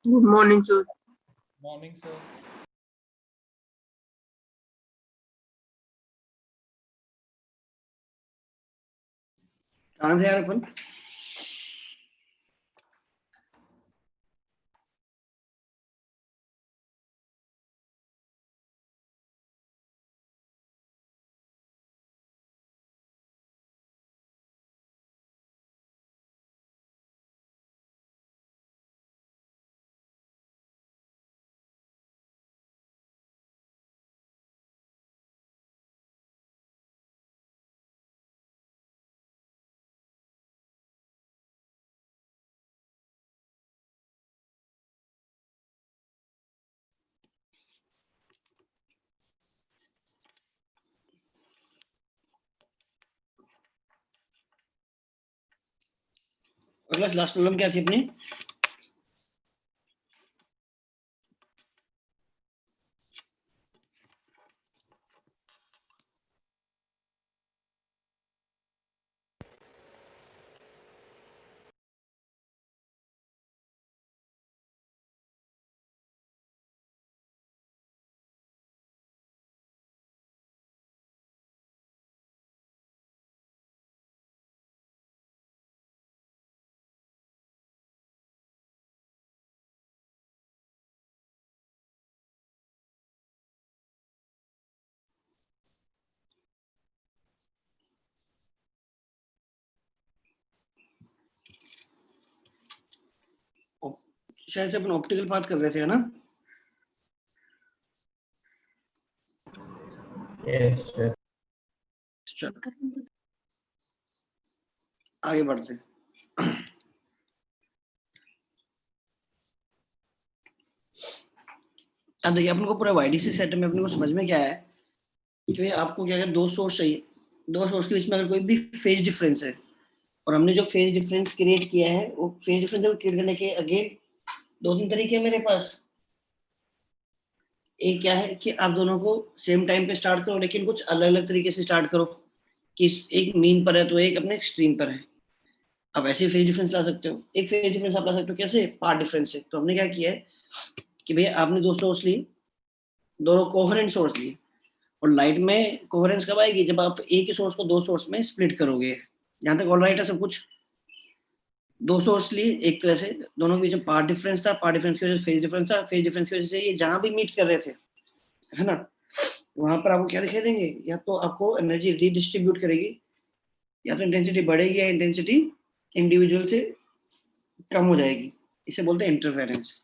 Good morning, sir. Morning, sir. कहाँ थे यार अपन? अगला लास्ट प्रॉब्लम क्या थी अपनी? शायद से अपन ऑप्टिकल बात कर रहे थे, है ना? Yes, sir. आगे बढ़ते। अब देखिए अपन को पूरा वाईडीसी सेटअप में अपने को समझ में क्या है कि आपको क्या, अगर दो सोर्स चाहिए, दो सोर्स के बीच में अगर कोई भी फेज डिफरेंस है, और हमने जो फेज डिफरेंस क्रिएट किया है वो फेज डिफरेंस को क्रिएट करने के अगेन दो तीन तरीके हैं मेरे पास। एक क्या है कि आप दोनों को सेम टाइम पे स्टार्ट करो, लेकिन कुछ अलग अलग तरीके से स्टार्ट करो, कि एक मीन पर है तो एक अपने एक्सट्रीम पर है। आप ऐसे फेज डिफरेंस ला सकते हो। एक फेज डिफरेंस आप ला सकते हो कैसे? पार्ट डिफरेंस से। तो हमने क्या किया है कि भैया आपने दो सोर्स ली, दोनों कोहेरेंट सोर्स लिए, और लाइट में कोहेरेंस कब आएगी? जब आप एक ही सोर्स को दो सोर्स में स्प्लिट करोगे। यहाँ तक ऑल राइट है सब कुछ? दो सोर्स लिए एक तरह से, दोनों के बीच में पार्ट डिफरेंस था, पार्ट डिफरेंस की वजह से फेज डिफरेंस था, फेज डिफरेंस की वजह से ये जहां भी मीट कर रहे थे, है ना, वहां पर आपको क्या दिखाई देंगे? या तो आपको एनर्जी रीडिस्ट्रीब्यूट करेगी, या तो इंटेंसिटी बढ़ेगी या इंटेंसिटी इंडिविजुअल से कम हो जाएगी। इसे बोलते हैं इंटरफेरेंस।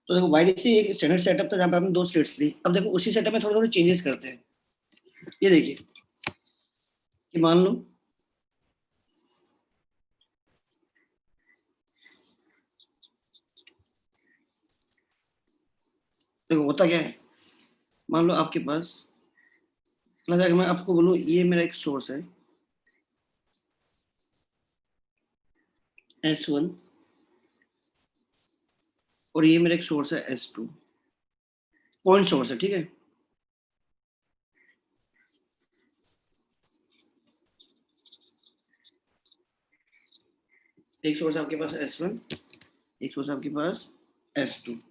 तो देखो वाईडीसी एक स्टैंडर्ड सेटअप था जहां पे हमने दो स्लिट्स ली। अब देखो उसी सेटअप में थोड़े थोड़े चेंजेस करते हैं। ये देखिए कि मान लो देखो होता क्या है, मान लो आपके पास, अगर मैं आपको बोलूं ये मेरा एक सोर्स है S1, और ये मेरा एक सोर्स है S2, पॉइंट सोर्स है, ठीक है। एक सोर्स आपके पास S1, एक सोर्स आपके पास S2।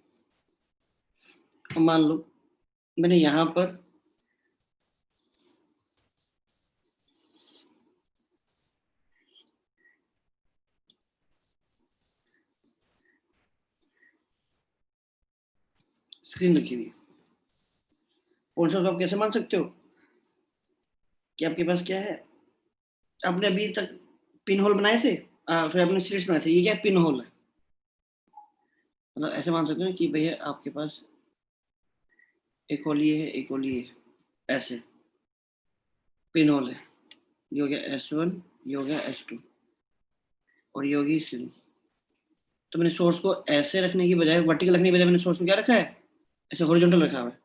अब मान लो मैंने यहां पर स्क्रीन रखी हुई है। पॉइंट सोर्स आप कैसे मान सकते हो कि आपके पास क्या है? आपने अभी तक पिन होल बनाए थे, फिर आपने स्लिट्स बनाए थे, ये क्या पिन होल है। मतलब ऐसे मान सकते हो कि भैया आपके पास एक होल ये है, एक होल ये है, ऐसे पिन होल है। ये हो गया S1, ये हो गया S2, और ये होगी स्क्रीन। तो मैंने सोर्स को ऐसे रखने की बजाय, वर्टिकल रखने की बजाय, मैंने सोर्स को क्या रखा है? ऐसे हॉरिजॉन्टल रखा हुआ है।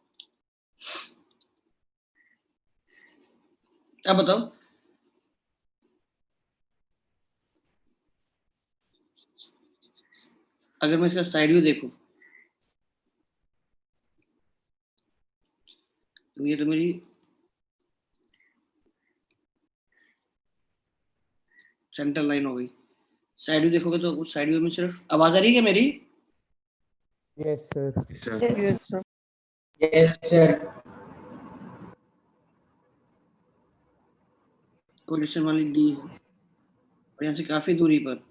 अब बताओ, अगर मैं इसका साइड व्यू देखूं तो ये तो मेरी सेंटर लाइन हो गई। साइड व्यू देखोगे तो साइड व्यू में सिर्फ आवाज आ रही है मेरी? Yes, sir. Yes, sir. Yes, sir. Collision वाली डी है और यहाँ से काफी दूरी पर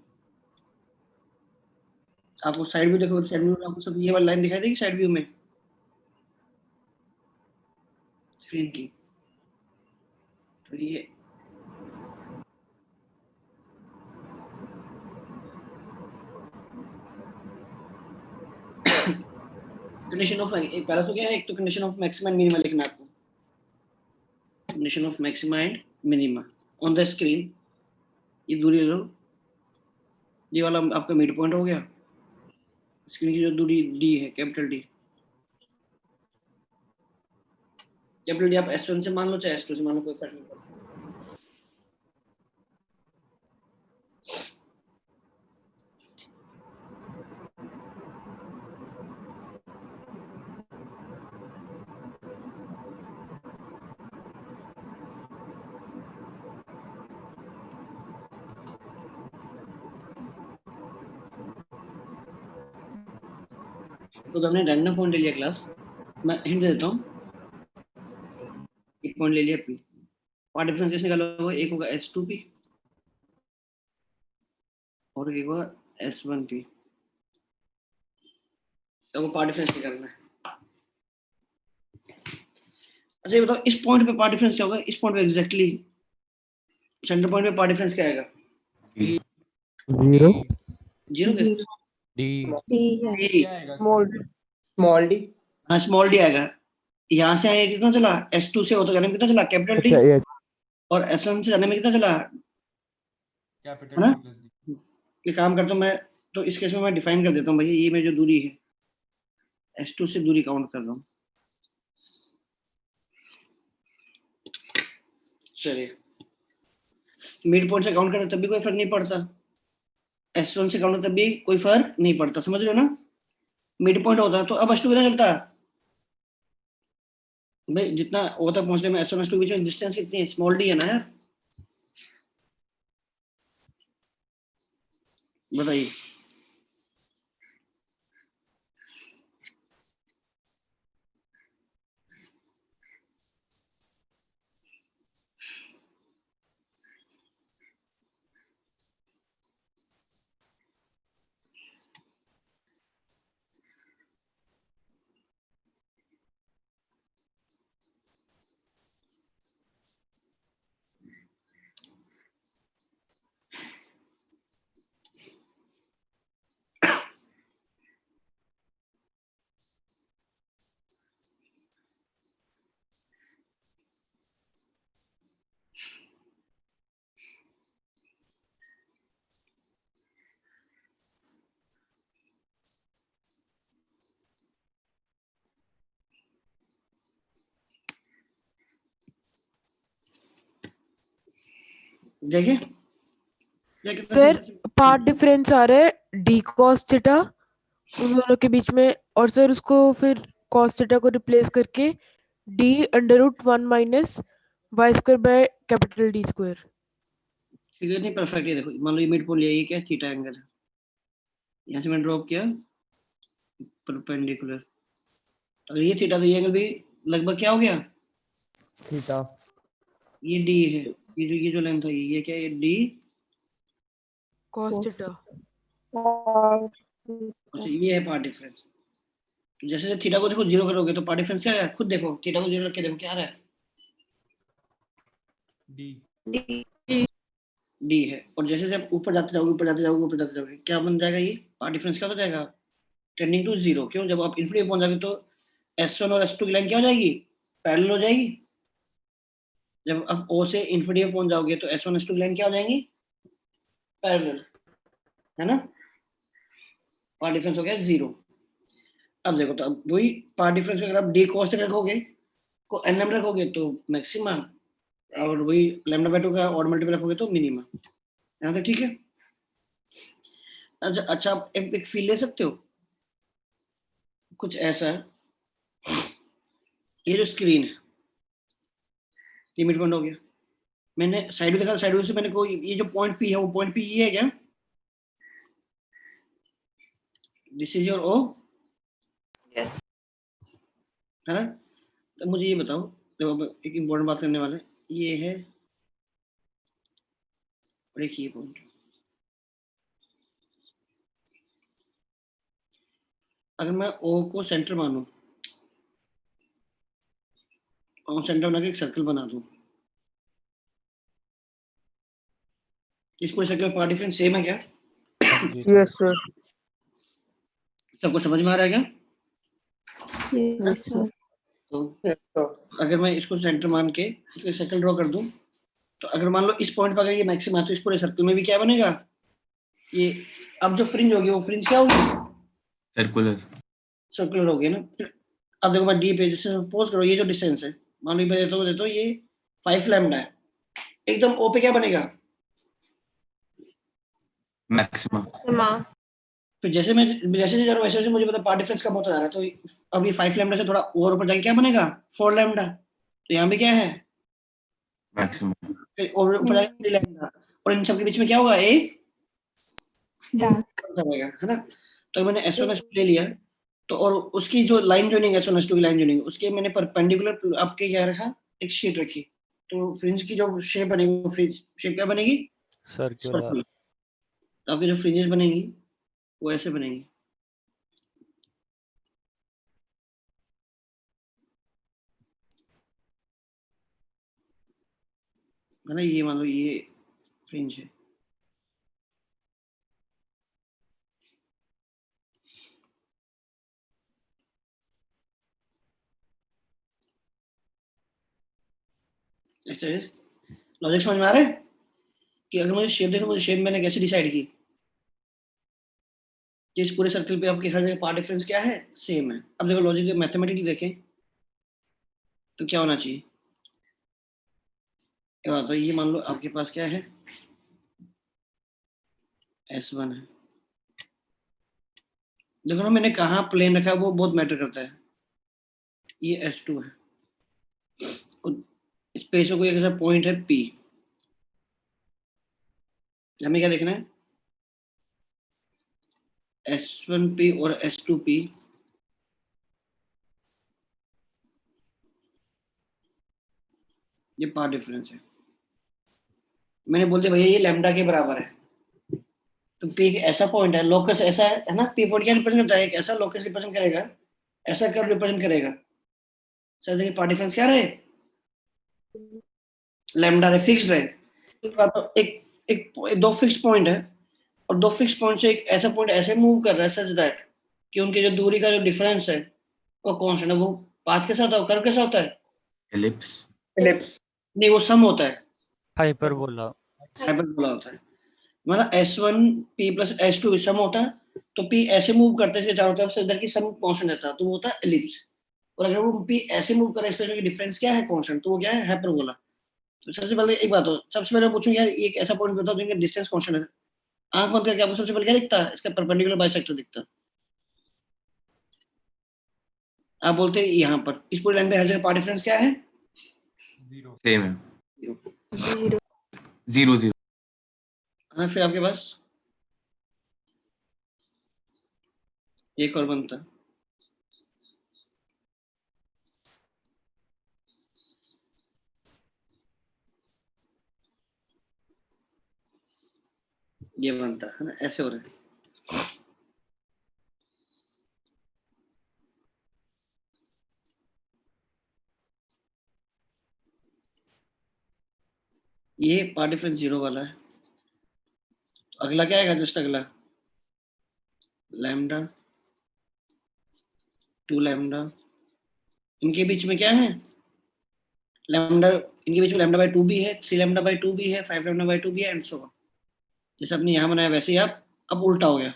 आपको साइड व्यू देखो, साइड व्यू में आपको सब ये वाली लाइन दिखाई देगी साइड व्यू में स्क्रीन की। तो ये कंडीशन ऑफ एक पहला तो क्या है, एक तो condition of maxima and minima लिखना है आपको। Condition of maxima and minima on the screen. ये दूरी लो, ये वाला आपका मिड पॉइंट हो गया। स्क्रीन की जो दूरी डी है, कैपिटल डी। कैपिटल डी आप S1 से मान लो चाहे S2 से मान लो, कोई फर्क नहीं पड़ता। तो हमने रैंडम पॉइंट ले लिया क्लास। मैं हिंट देता हूँ, एक पॉइंट ले लिया P। पार्ट डिफरेंस कैसे निकालोगे? एक होगा S2P और एक होगा S1P। तो वो पार्ट डिफरेंस निकालना है। अच्छा ये बताओ, इस पॉइंट पे पार्ट डिफरेंस क्या होगा? इस पॉइंट पे एग्जैक्टली सेंटर पॉइंट पे पार्ट डिफरेंस क्या आएगा? 0. जीरो के डी डी स्मॉल डी। हाँ स्मॉल डी आएगा। यहाँ से आया कितना चला? S2 से हो तो जाने में कितना चला? Capital D. अच्छा, yes. और S1 से जाने में कितना चला? कैपिटल है ना? D plus D. ये काम करता हूँ मैं, तो इस केस में मैं डिफाइन कर देता हूँ भैया, ये मेरी जो दूरी है S2 से दूरी काउंट कर रहा हूँ। चलिए, मिड पॉइंट से काउंट करें तब भी कोई फर्क नहीं पड़ता, S1 से काउंट तब भी कोई फर्क नहीं पड़ता, समझ रहे हो ना? मिड पॉइंट होता तो अब S2 कितना चलता भाई? जितना वो तक पहुंचने में S1 S2 के बीच में डिस्टेंस कितनी है? स्मॉल डी है ना यार, बताइए। देखिए सर पार्ट डिफरेंस आ रहा है डी कॉस थीटा उन दोनों के बीच में, और सर उसको फिर कॉस थीटा को रिप्लेस करके D under root 1 minus Y square by capital D square. Figure नहीं परफेक्ट है। देखो मान लो ये मिड पॉइंट लिया, ये क्या है? थीटा एंगल है। यहाँ से मैंने ड्रॉप किया परपेंडिकुलर, तो ये थीटा, तो ये एंगल भी लगभग क्या हो गया? थीटा. ये डी है, ये जो लेंथ है ये क्या है? ये डी कॉस थीटा। अच्छा ये है पार्ट डिफरेंस। तो जैसे जैसे थीटा को देखो जीरो करोगे तो पार्ट डिफरेंस क्या है? खुद देखो, थीटा को जीरो रख के देखो क्या आ रहा है? डी डी है। और जैसे जैसे आप ऊपर जाते जाओगे, ऊपर जाते जाओगे, ऊपर जाते जाओगे, क्या बन जाएगा? ये पार्ट डिफरेंस क्या हो जाएगा? Tending to zero. क्यों? जब आप इन्फिनिटी पहुंच जाओगे तो S1 और S2 की लाइन क्या हो जाएगी? पैरेलल हो जाएगी। जब आप O से इन्फिनिटी में पहुंच जाओगे तो S1 S2 की लाइन क्या हो जाएंगी? पैरेलल, है ना? पार्ट डिफरेंस हो गया जीरो। अब देखो, तो अब वही पार्ट डिफरेंस अगर आप डी कॉस्ट रखोगे को एन एम रखोगे तो मैक्सिमा, और वही लैम्डा बाय 2 का और मल्टीपल रखोगे तो मिनिमा। यहाँ तक ठीक है? अच्छा आप एक फील ले सकते हो कुछ ऐसा है, ये जो स्क्रीन है ये मिड पॉइंट हो गया। मैंने साइड व्यू देखा, साइड व्यू से मैंने कोई ये जो पॉइंट पी है वो पॉइंट पी ये है क्या? दिस इज योर ओ है ना? तो मुझे ये बताओ, जब अब एक इम्पोर्टेंट बात करने वाले हैं, ये है और एक ये पॉइंट। अगर मैं ओ को सेंटर मानूं और सेंटर बना के एक सर्कल बना दूं, इस पूरे सर्कल का पार्ट डिफरेंस सेम है क्या? हाँ जी Yes, sir. सबको समझ में आ रहा है क्या? Yes, sir. तो Yes, sir. अगर मैं इसको सेंटर मान के एक सर्कल ड्रॉ कर दूं, तो अगर मान लो इस पॉइंट पर अगर ये मैक्सिमम है तो इस पूरे सर्कल में भी क्या बनेगा? ये अब जो फ्रिंज होगी वो फ्रिंज क्या होगी? सर्कुलर। सर्कुलर होगी ना। अब देखो मैं डी पे जैसे सपोज करो ये जो डिस्टेंस है, मान लो मैं देता हूँ ये 5 लैम्डा है, एकदम ओ पे क्या बनेगा? मैक्सिमम। फिर जैसे मैं जैसे जा रहा हूँ वैसे वैसे मुझे पता पार्ट डिफरेंस कम होता जा रहा है, तो अब ये 5 लैम्डा से थोड़ा और ऊपर जाके क्या बनेगा? 4 लैम्डा। तो यहाँ पे क्या है? मैक्सिमम। फिर और ऊपर जाके 3 लैम्डा, और इन सब के बीच में क्या होगा? ए Dark. रहेगा, है ना? तो मैंने S1 S2 ले लिया, तो और उसकी जो लाइन जॉइनिंग S1 S2 की लाइन जॉइनिंग उसके मैंने परपेंडिकुलर आपके क्या रखा? एक शीट रखी। तो फ्रिंज की जो शेप बनेगी वो फ्रिंज शेप क्या बनेगी? सर्कुलर। तो आपकी जो फ्रिंजेस बनेंगी वो ऐसे बनेंगी। है ना? ये मान लो ये फ्रिंज है, ऐसे लॉजिक समझ में आ रहा है? कि अगर मुझे शेप देखो, मुझे शेप मैंने कैसे डिसाइड की कि इस पूरे सर्कल पे आपके हर जगह पार्ट डिफरेंस क्या है? सेम है। अब देखो लॉजिक मैथमेटिकली देखें तो क्या होना चाहिए? तो ये मान लो आपके पास क्या है? S1 है। देखो ना मैंने कहाँ प्लेन रखा है वो बहुत मैटर करता है। ये S2 है और इस पे से कोई एक ऐसा पॉइंट है P, हमें क्या देखना है? S1P और S2P ये पार्ट डिफरेंस है। मैंने बोल दिया भैया ये लैम्डा के बराबर है, तो P एक ऐसा पॉइंट है, लोकस ऐसा है ना? P पॉइंट क्या रिप्रेजेंट करता है? एक ऐसा लोकस रिप्रेजेंट करेगा, ऐसा कर्व रिप्रेजेंट करेगा। सर देखिए पार्ट डिफरेंस क्या रहे? लैम्डा रहे, फिक्स्ड रहे। तो एक एक दो फिक्स्ड पॉइंट है और दो फिक्स पॉइंट से एक ऐसा पॉइंट ऐसे मूव कर रहा है सच दैट कि उनकी जो दूरी का जो डिफरेंस है वो कांस्टेंट है। वो पाथ के साथ होता है, कर्व के साथ होता है? एलिप्स। Ellipse. नहीं, वो सम होता है, हाइपरबोला। हाइपरबोला होता है। मतलब S1P प्लस S2 सम होता है, तो P ऐसे मूव करते हैं इसके चारों तरफ से, इधर की सम कांस्टेंट रहता है, तो वो होता है एलिप्स। और अगर वो P ऐसे मूव करे, इसमें डिफरेंस क्या है? कांस्टेंट, तो वो क्या है? हाइपरबोला। तो सबसे पहले एक बात हो, सबसे पहले पूछूं यार ये एक ऐसा पॉइंट बताओ जिनका डिस्टेंस कांस्टेंट है। आंख बंद करके आपको सबसे पहले क्या दिखता है? इसका परपेंडिकुलर बाइसेक्टर दिखता है। आप बोलते हैं यहाँ पर इस पूरी लाइन पे हर जगह पार्ट डिफरेंस क्या है? जीरो। सेम है। Zero. 0 0। हाँ, फिर आपके पास एक और बनता है, ये बनता है ना? ऐसे हो रहा है। ये पार्ट डिफरेंस 0 वाला है। तो अगला क्या आएगा? जस्ट अगला लैम्डा 2 लैम्डा, इनके बीच में क्या है? लैम्डा, इनके बीच में लैम्डा बाई 2 भी है, 3 लैम्डा बाई 2 भी है, 5 लैम्डा बाई 2 भी है, एंड सो ऑन। जैसे आपने यहाँ बनाया वैसे ही आप अब उल्टा हो गया।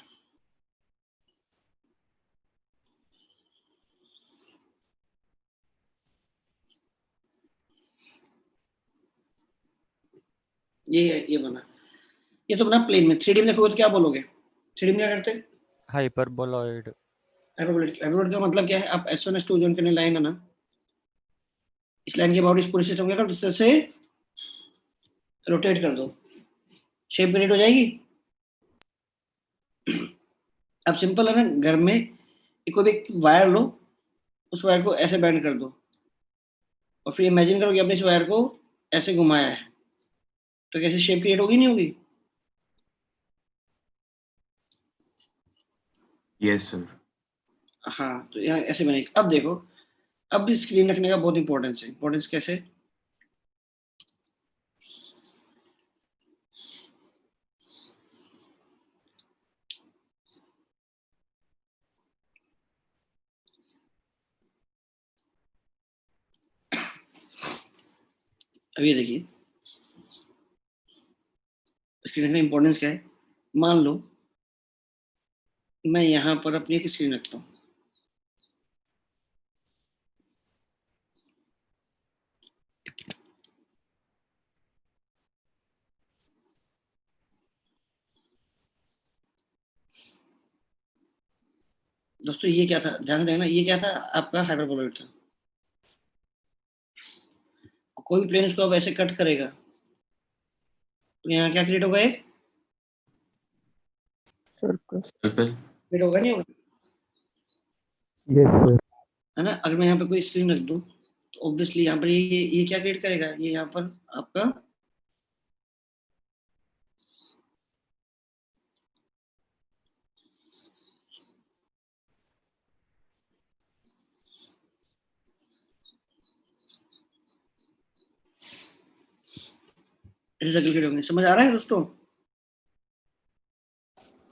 ये बना। ये तो बना प्लेन में। 3D में देखोगे तो क्या बोलोगे? 3D में क्या करते हैं? हाइपरबोलॉइड। हाइपरबोलिक का मतलब क्या है? आप S1 S2 जो उनके लाइन है ना, इस लाइन के अबाउट इस पूरे सिस्टम क्या करो, इस तरह से रोटेट कर दो, शेप क्रिएट हो जाएगी। अब सिंपल है ना, घर में कोई भी वायर लो, उस वायर को ऐसे बैंड कर दो और फिर इमेजिन करो कि आपने इस वायर को ऐसे घुमाया है, तो कैसे शेप क्रिएट होगी, नहीं होगी? Yes, sir. हाँ, तो यहाँ ऐसे बनेगी। अब देखो, अब भी स्क्रीन रखने का बहुत इंपॉर्टेंस है। इंपॉर्टेंस कैसे? अब ये देखिए स्क्रीन रखने का इंपॉर्टेंस क्या है। मान लो मैं यहाँ पर अपनी एक स्क्रीन रखता हूँ, दोस्तों ये क्या था, ध्यान से देखना, ये क्या था, आपका हाइपरबोलॉइड था। कोई भी प्लेन इसको अब ऐसे कट करेगा तो यहाँ क्या क्रिएट होगा, एक सर्कल। Circle. क्रिएट होगा, नहीं होगा? Yes, sir. है ना? अगर मैं यहाँ पे कोई स्क्रीन रख दूँ तो ऑब्वियसली यहाँ पर ये क्या क्रिएट करेगा, ये यहाँ पर आपका ऐसे सर्कल क्रिएट होंगे। समझ आ रहा है दोस्तों?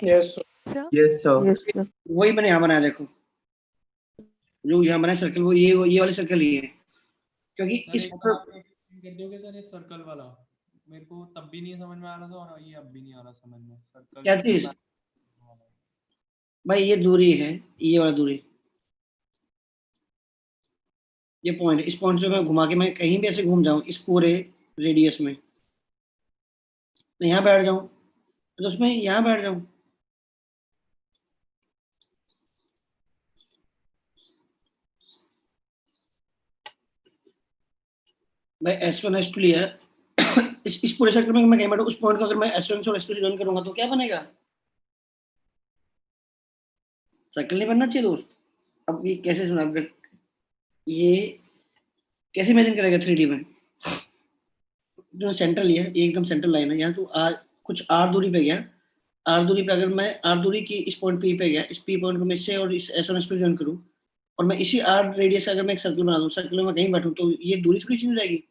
Yes Yes, sir. Yes sir. वही मैंने यहाँ बनाया, देखो जो यहाँ बनाया सर्कल, वो ये वाले सर्कल ही है, क्योंकि सर इस एक बार आप एक्सप्लेन कर दोगे सर, ये सर्कल वाला मेरे को तब भी नहीं समझ में आ रहा था और ये अब भी नहीं आ रहा समझ में। सर्कल क्या चीज भाई, ये दूरी है, ये वाला दूरी, ये पॉइंट, इस पॉइंट से मैं घुमा के मैं कहीं भी ऐसे घूम जाऊं इस पूरे रेडियस में, मैं यहाँ बैठ जाऊं तो उसमें यहाँ बैठ जाऊं, भाई S1 S2 लिया इस पूरे सर्कल में मैं कहीं बैठूं, उस पॉइंट को अगर मैं S1 और S2 से ज्वाइन करूंगा तो क्या बनेगा, सर्कल नहीं बनना चाहिए दोस्त। अब ये कैसे सुना, ये कैसे इमेजिन करेगा 3D में, जो सेंटर लिया है, ये एकदम सेंटर लाइन है, यहाँ तो कुछ r दूरी पे गया, r दूरी पे अगर मैं r दूरी की इस पॉइंट P पे गया, इस P पॉइंट को मैं इससे और इस S1 S2 ज्वाइन करूं और मैं इसी r रेडियस से अगर मैं एक सर्कल बना दूं, सर्कल में कहीं बैठूं तो ये दूरी थोड़ी चेंज हो जाएगी।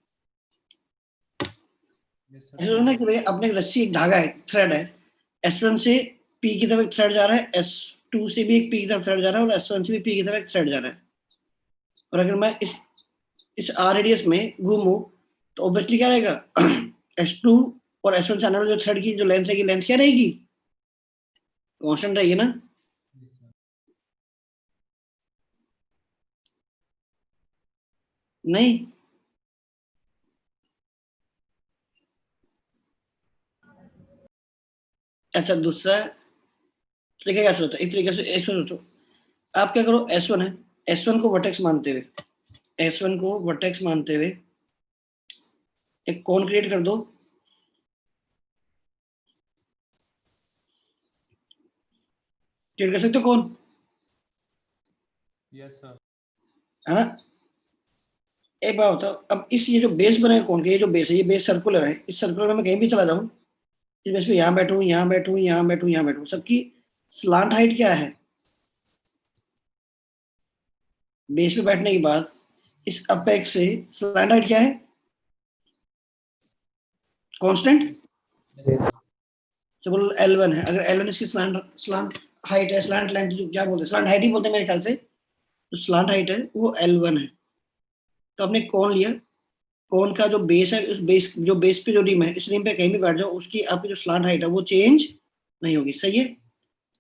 ऐसा ना कि भाई अपने एक रस्सी, एक धागा है, थ्रेड है, S1 से P की तरफ एक थ्रेड जा रहा है, S2 से भी एक P की तरफ थ्रेड जा रहा है और S1 से भी P की तरफ एक थ्रेड जा रहा है, और अगर मैं इस r रेडियस में घूमूं तो ऑब्वियसली क्या रहेगा S2 और S1 से आने वाले जो थ्रेड की जो लेंथ रहेगी, लेंथ क्या रहेगी, कांस्टेंट रहेगी ना। नहीं, अच्छा दूसरा तरीका क्या सोचो, एक तरीके से एक सोचो, आप क्या करो, S1 है, S1 को वर्टेक्स मानते हुए, S1 को वर्टेक्स मानते हुए एक कोन क्रिएट कर दो, क्रिएट कर सकते हो कौन? Yes sir. है ना? एक बात बताओ, अब इस ये जो बेस बना कौन के, ये जो बेस है, ये बेस सर्कुलर है, इस सर्कुलर में मैं कहीं भी चला जाऊं, इस बेस पे यहाँ बैठूं, यहाँ बैठूं, यहाँ बैठूं, यहाँ बैठूं, सबकी स्लांट हाइट क्या है, बेस पे बैठने के बाद इस अपेक्स से स्लांट हाइट क्या है, कांस्टेंट, बोलो L1 है, अगर L1 इसकी स्लांट हाइट है, स्लांट लेंथ जो क्या बोलते हैं, स्लांट हाइट ही बोलते हैं मेरे ख्याल से, तो स्लांट हाइट है वो L1 है, तो आपने कौन लिया, कौन का जो बेस है, उस बेस जो बेस पे जो रिम है, इस रिम पे कहीं भी बैठ जाओ, उसकी आपकी जो स्लांट हाइट है वो चेंज नहीं होगी, सही है?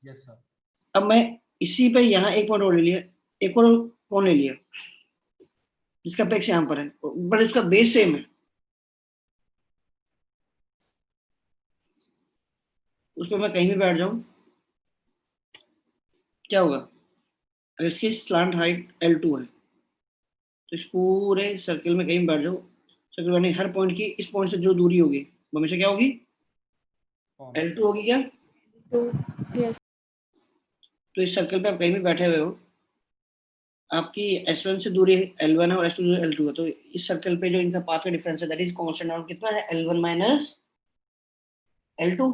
Yes sir. अब मैं इसी पे यहाँ एक पॉइंट और ले लिया, एक और कौन ले लिया जिसका अपेक्स यहाँ पर है, बट इसका बेस सेम है, उस पर मैं कहीं भी बैठ जाऊं क्या होगा, अगर इसकी स्लांट हाइट L2 है तो इस पूरे सर्कल में कहीं भी बैठ जाओ, सर्कल में हर पॉइंट की इस पॉइंट से जो दूरी होगी वो हमेशा क्या होगी, L2 होगी क्या? तो यस तो इस सर्कल पे आप कहीं भी बैठे हुए हो, आपकी S1 से दूरी L1 है और S2 से L2 है, तो इस सर्कल पे जो इनका पाथ का डिफरेंस है दैट इज कांस्टेंट और कितना है L1 माइनस L2।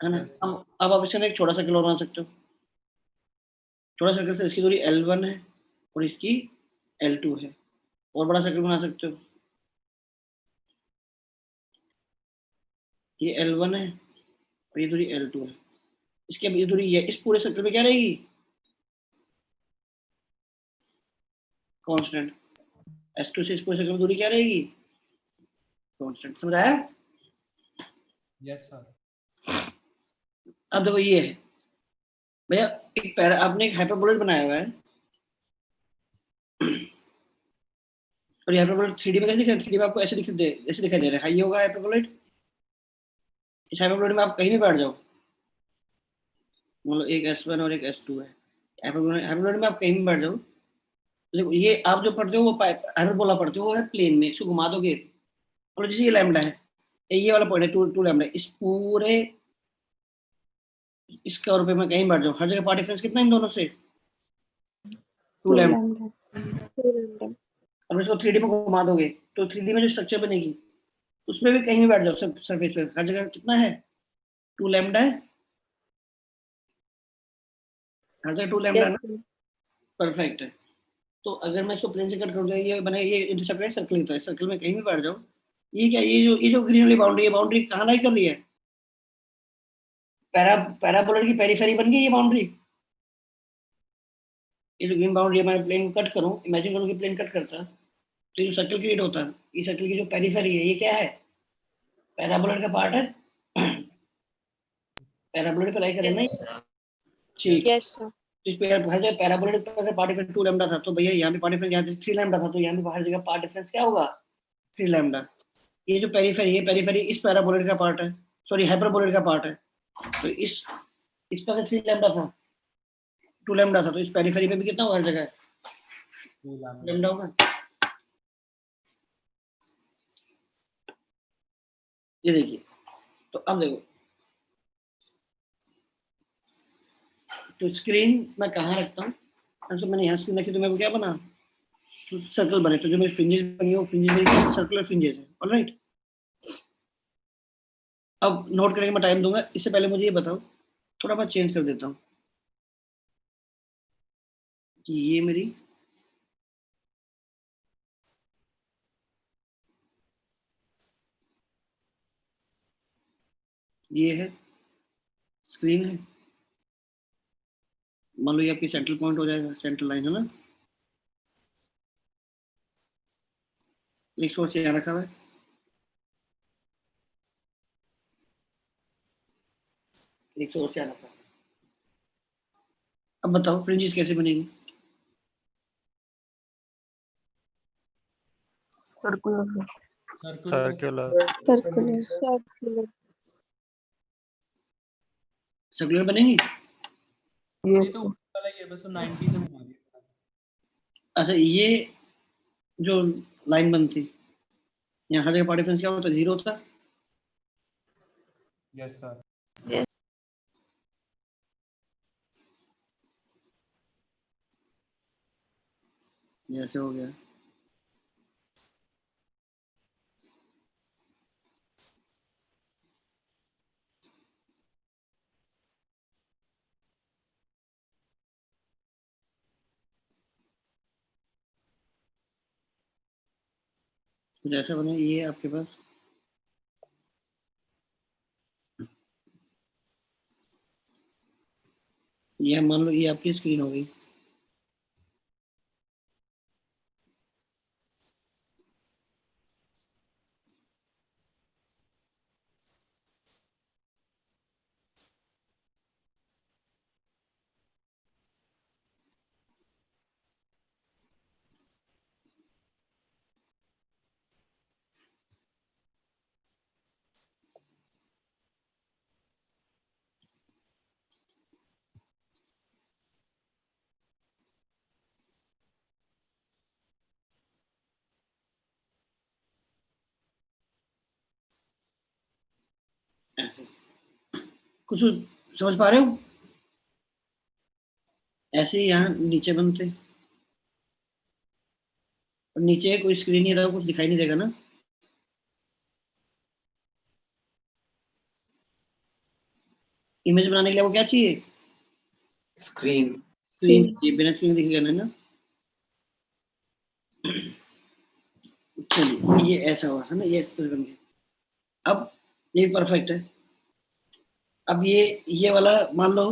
है ना? Yes. अब आप इसके अंदर एक छोटा सर्कल और बना सकते हो। छोटा सर्कल से इसकी दूरी L1 है और इसकी L2 है, और बड़ा सर्कल बना सकते हो। ये L1 है और ये दूरी L2 है, इसके अब ये दूरी ये इस पूरे सर्कल में क्या रहेगी कांस्टेंट। S2 से इस पूरे सर्कल में दूरी क्या रहेगी कांस्टेंट। समझ आया? Yes sir. अब देखो ये है भैया एक पैरा आपने एक हाइपरबोलॉइड बनाया हुआ है और ये हाइपरबोलॉइड 3D में कैसे दिख रहा है? 3D में आपको ऐसे दिखाई दे रहा है। ये होगा हाइपरबोलॉइड। इस हाइपरबोलॉइड में आप कहीं भी बैठ जाओ, मतलब एक S1 और एक S2 है, हाइपरबोलॉइड में आप कहीं भी बैठ जाओ, देखो ये आप जो पढ़ते हो वो हाइपरबोला पढ़ते हो वो है प्लेन में, इसको घुमा दोगे और जैसे ये लैम्डा है, ये वाला पॉइंट है 2 लैम्डा, इस पूरे इस कर्व पे मैं कहीं बैठ जाऊं, हर जगह पार्ट डिफरेंस कितना है इन दोनों से 2 लैम्डा। और इसको 3D में घुमा दोगे तो 3D में जो स्ट्रक्चर बनेगी उसमें भी कहीं भी बैठ जाओ सरफेस पे, हर जगह कितना है 2 लैम्डा है, हर जगह 2 लैम्डा ना। परफेक्ट है। तो अगर मैं इसको प्लेन से कट कर दूं, ये बने ये इंटरसेप्ट है सर्कल की तरह, सर्कल में कहीं भी बैठ जाओ, ये क्या ये जो ग्रीन वाली बाउंड्री है, बाउंड्री कहाँ लाई कर रही है पैराबोलॉइड की पेरिफेरी बन गई ये बाउंड्री। ये जो ग्रीन बाउंड्री है मैं प्लेन कट करूं, इमेजिन करूं कि प्लेन कट करता तो ये सर्कल क्रिएट होता है, ये सर्कल की जो पेरिफेरी है ये क्या है पैराबोलॉइड का पार्ट है। पैराबोलॉइड पे लाई कर ना ठीक। Yes sir. इस पे हर जगह पैराबोलॉइड पे पार्ट डिफरेंस 2 लैम्डा था, तो भैया यहाँ पे पार्ट डिफरेंस यहाँ 3 लैम्डा था, तो यहाँ पे हर जगह पार्ट डिफरेंस क्या होगा 3 लैम्डा। ये जो पेरिफेरी है पेरिफेरी इस पैराबोलॉइड का पार्ट है, सॉरी हाइपरबोलॉइड का पार्ट है, तो इस पर 3 लैम्डा था 2 लैम्डा था, तो इस पेरिफेरी पे भी कितना होगा हर जगह 2 लैम्डा होगा। ये देखिए, तो अब देखो तो स्क्रीन मैं कहाँ रखता हूँ, तो मैंने यहाँ स्क्रीन रखी तो मेरे को क्या बना तो सर्कल बने, तो जो मेरी फ्रिंजेस बनी हो फ्रिंजेस मेरी सर्कुलर फ्रिंजेस है। ऑलराइट, अब नोट करने का मैं टाइम दूंगा, इससे पहले मुझे ये बताओ, थोड़ा मैं चेंज कर देता हूँ कि ये मेरी ये है स्क्रीन है, मान लो ये आपकी सेंट्रल पॉइंट हो जाएगा, सेंट्रल लाइन है ना, एक सोर्स यहाँ रखा हुआ है, एक सोर्स यहाँ रखा है। अब बताओ फ्रिंजेस कैसे बनेगी। सर्कुलर। सर्कुलर बनेगी। ये तो ऊपर वाला ही है, बस वो 90 से घुमा दिया। अच्छा ये जो लाइन बनती यहाँ हर जगह पार्ट डिफरेंस क्या होता है 0 था। Yes sir. ये ऐसे हो गया, कुछ ऐसा बने ये आपके पास, ये मान लो ये आपकी स्क्रीन हो गई। ऐसे कुछ समझ पा रहे हो। ऐसे ही यहाँ नीचे बनते, और नीचे कोई स्क्रीन नहीं रहा, कुछ दिखाई नहीं देगा ना। इमेज बनाने के लिए वो क्या चाहिए? स्क्रीन। स्क्रीन चाहिए, बिना स्क्रीन दिखेगा नहीं ना। चलिए ये ऐसा हुआ है ना, ये इस तरह बन गया। अब ये परफेक्ट है। अब ये वाला मान लो,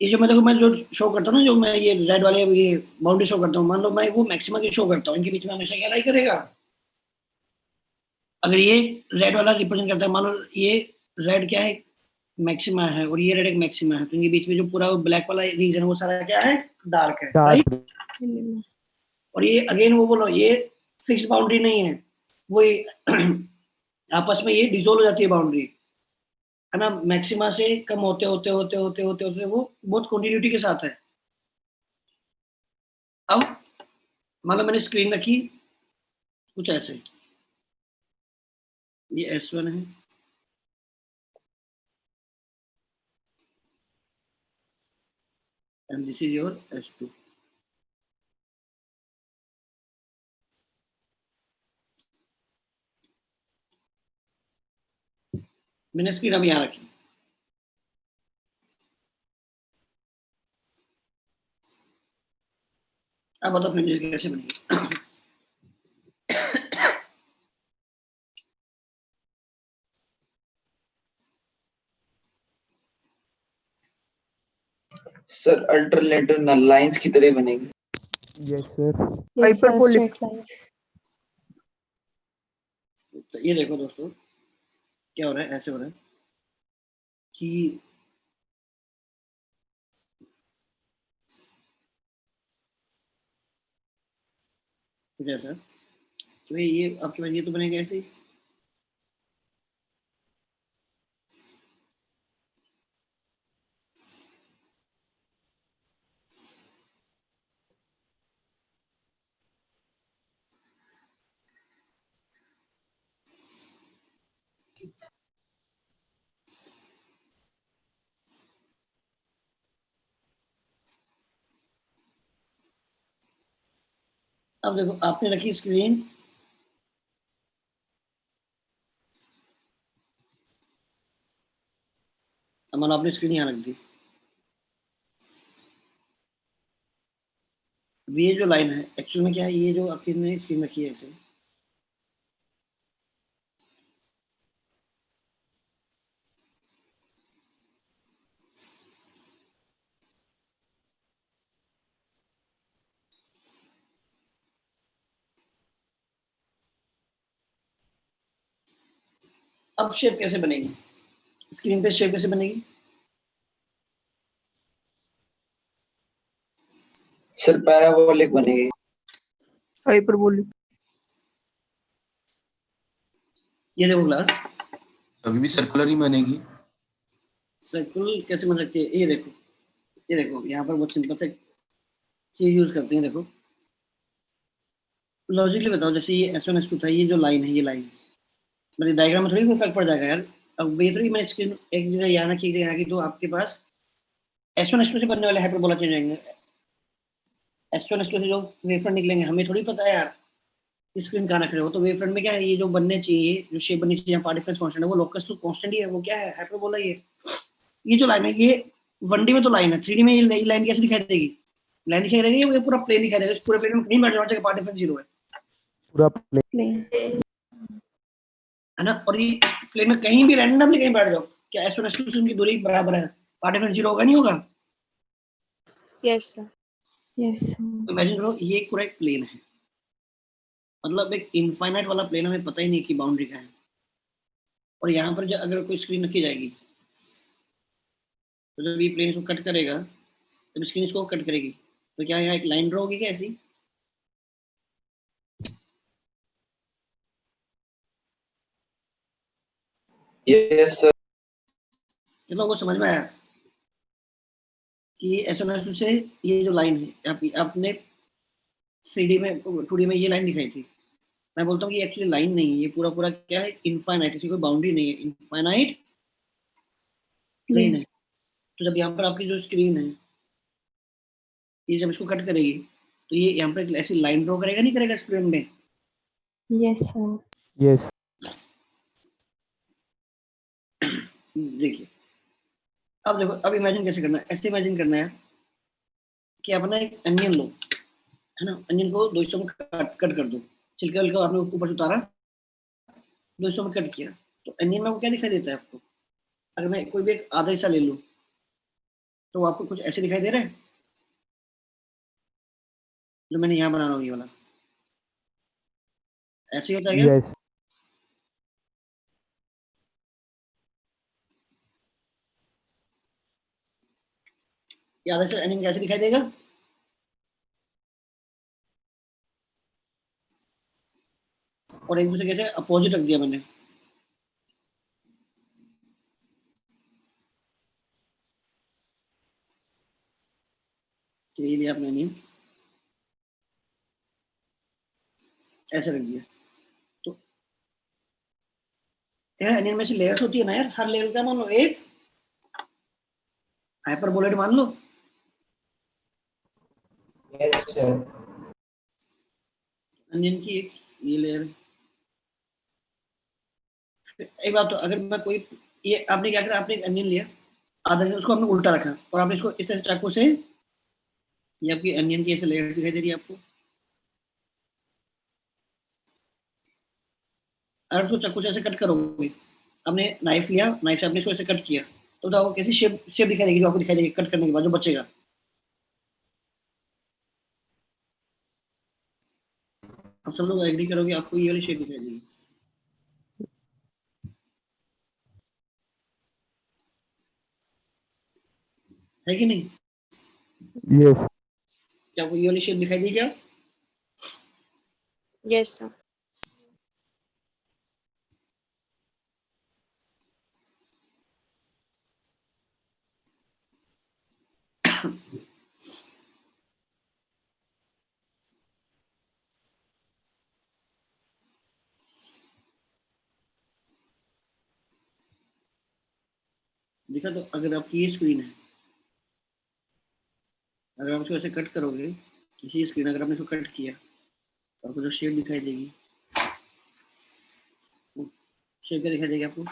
ये जो मैं जो शो करता हूँ ना, जो मैं ये रेड वाले ये बाउंड्री शो करता हूँ, मान लो मैं वो मैक्सिमा की शो करता हूँ, इनके बीच में हमेशा क्या लाई करेगा? अगर ये रेड वाला रिप्रेजेंट करता है, मान लो ये रेड क्या है, मैक्सिमा है, और ये रेड एक मैक्सिमा है, तो इनके बीच में जो पूरा ब्लैक वाला रीजन है वो सारा क्या है? डार्क है, राइट? और ये अगेन वो बोलो, ये फिक्स्ड बाउंड्री नहीं है, वो आपस में ये डिसोल्व हो जाती है बाउंड्री, है ना। मैक्सिमा से कम होते होते होते होते होते होते वो बहुत कंटिन्यूटी के साथ है। अब मान लो मैंने स्क्रीन रखी कुछ ऐसे, ये S1 है, and this is your S2। मैंने स्क्रीन अब यहाँ रखी। अब बताओ फ्रेंड कैसे बनेगी? सर अल्टरनेटिव नल लाइंस की तरह बनेगी। Yes sir. Yes, sir, Hyperbolic. straight lines. तो ये देखो दोस्तों क्या हो रहा है, ऐसे हो रहा है कि कुछ ऐसा, तो ये आपके पास ये तो बनेगा ऐसे ही। अब देखो आपने रखी स्क्रीन, अब मान लो आपने स्क्रीन यहाँ रख दी, अब ये जो लाइन है एक्चुअल में क्या है, ये जो आपने स्क्रीन रखी है ऐसे, अब शेप कैसे बनेगी स्क्रीन पे, शेप कैसे बनेगी? सर पैराबोलिक बनेगी। हाइपरबोलिक। ये देखो ग्लास अभी भी सर्कुलर ही बनेगी। सर्कुलर कैसे बन सकती है? ये देखो यहाँ पर बहुत सिंपल से चीज यूज करते हैं। देखो लॉजिकली बताओ, जैसे ये S1 S2 था, ये जो लाइन है, ये लाइन मेरे डायग्राम में थोड़ी कोई फर्क पड़ जाएगा यार। अब ये थोड़ी मैंने स्क्रीन एक जगह यहाँ की यहाँ की, तो आपके पास S1 S2 से बनने वाले हाइपरबोला चेंज आएंगे। S1 S2 से जो वेवफ्रंट निकलेंगे हमें थोड़ी पता है यार स्क्रीन कहाँ रख रहे हो। तो वेवफ्रंट में क्या है, ये जो बनने चाहिए, जो शेप बननी चाहिए, पार्ट डिफरेंस कांस्टेंट है, वो लोकस तो कांस्टेंट ही है, वो क्या है? हाइपरबोला ही है। ये जो लाइन है, ये 1D में तो लाइन है, 3D में ये लाइन कैसे दिखाई देगी? लाइन दिखाई देगी, ये पूरा प्लेन दिखाई देगा, इस पूरे प्लेन में कहीं बैठ जाओ, पार्ट डिफरेंस 0 है, पूरा प्ले Plain. है ना। और ये प्लेन में कहीं भी रैंडमली कहीं बैठ जाओ, क्या S1 S2 से उनकी दूरी बराबर है? पार्ट डिफरेंस 0 होगा, नहीं होगा? Yes, sir. Yes, sir. तो इमेजिन करो ये पूरा एक प्लेन है, मतलब एक इनफाइनाइट वाला प्लेन, हमें पता ही नहीं कि बाउंड्री क्या है। और यहाँ पर जब अगर कोई स्क्रीन रखी जाएगी, तो जब ये प्लेन को कट करेगा, जब स्क्रीन इसको कट करेगी, तो क्या यहाँ एक लाइन ड्रॉ होगी क्या ऐसी? Yes sir. चलो वो समझ में आया कि S1 S2 से ये जो लाइन है, आपने 3D में 2D में ये लाइन दिखाई थी, मैं बोलता हूँ कि एक्चुअली लाइन नहीं है, ये पूरा पूरा क्या है? इनफाइनाइट, इसकी कोई बाउंड्री नहीं है, इनफाइनाइट प्लेन है। तो जब यहाँ पर आपकी जो स्क्रीन है, ये जब इसको कट करेगी तो ये यहाँ पर ऐसी लाइन ड्रॉ करेगा, नहीं करेगा स्टूडेंट में? Yes, sir. Yes. देखिए अब देखो, अब इमेजिन कैसे करना है, ऐसे इमेजिन करना है कि अपना एक अनियन लो, है ना, अनियन को दो हिस्सों में कट कर दो, छिलके को आपने ऊपर से उतारा, दो हिस्सों में कट किया, तो अनियन में वो क्या दिखाई देता है आपको? अगर मैं कोई भी एक आधा हिस्सा ले लूं तो आपको कुछ ऐसे दिखाई दे रहा है जो मैंने यहाँ बनाना, ये वाला ऐसे ही होता है क्या? Yes. ये आधा हिस्सा अनियन कैसे दिखाई देगा? और एक दूसरे कैसे अपोजिट रख दिया मैंने, ये लिया आपने अनियन ऐसे रख दिया, तो यह अनियन में से लेयर्स होती है ना यार, हर लेयर का मान लो एक हाइपरबोलॉइड मान लो, Yes, sir. अनियन की एक ये लेयर है। एक बात, तो अगर मैं कोई, ये आपने क्या करा, आपने एक अनियन लिया आधा, उसको आपने उल्टा रखा और आपने इसको इस तरह से चाकू से, ये आपकी अनियन की ऐसे लेयर दिखाई दे रही है आपको, अगर उसको चाकू से ऐसे कट करोगे, आपने नाइफ लिया, नाइफ से आपने इसको ऐसे कट किया, तो बताओ कैसी शेप शेप दिखाई देगी जो आपको दिखाई देगी कट करने के बाद जो बचेगा? आप सब लोग एग्री करोगे आपको ये वाली शेप दिखाई देगी, है कि नहीं? Yes. क्या आपको ये वाली शेप दिखाई दी क्या? Yes, sir. दिखा? तो अगर आपकी ये स्क्रीन है, अगर आप इसको ऐसे कट करोगे, इसी स्क्रीन अगर आपने इसको कट किया तो आपको जो शेप दिखाई देगी, शेप क्या दिखाई देगी आपको?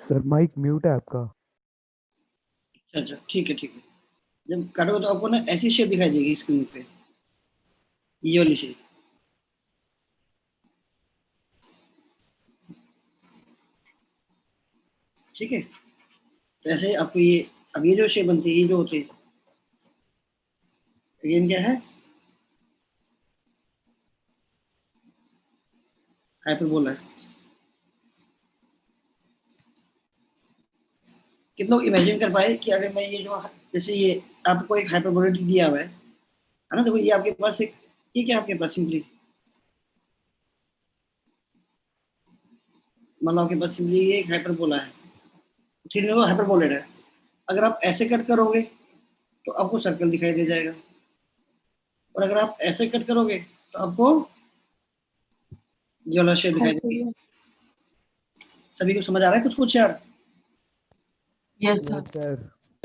सर माइक म्यूट है आपका। अच्छा ठीक है ठीक है, जब काटोगे तो आपको ना ऐसी शेप दिखाई देगी स्क्रीन पे, ये वाली शेप, ठीक है? तो ऐसे आपको ये, अब ये जो शेप बनती है, ये जो होती है, ये क्या है? हाइपरबोला है। कितने लोग इमेजिन कर पाए कि अगर मैं ये जो, जैसे ये आपको एक हाइपरबोला दिया हुआ है ना, देखो ये आपके पास एक, ये क्या आपके पास सिंपली, मान लो आपके पास सिंपली ये एक हाइपरबोला है, 3D में वो हाइपरबोलेड है। अगर आप ऐसे कट करोगे तो आपको सर्कल दिखाई दे जाएगा, और अगर आप ऐसे कट करोगे तो आपको ये वाला शेप दिखाई देगा। सभी को समझ आ रहा है कुछ कुछ यार? यस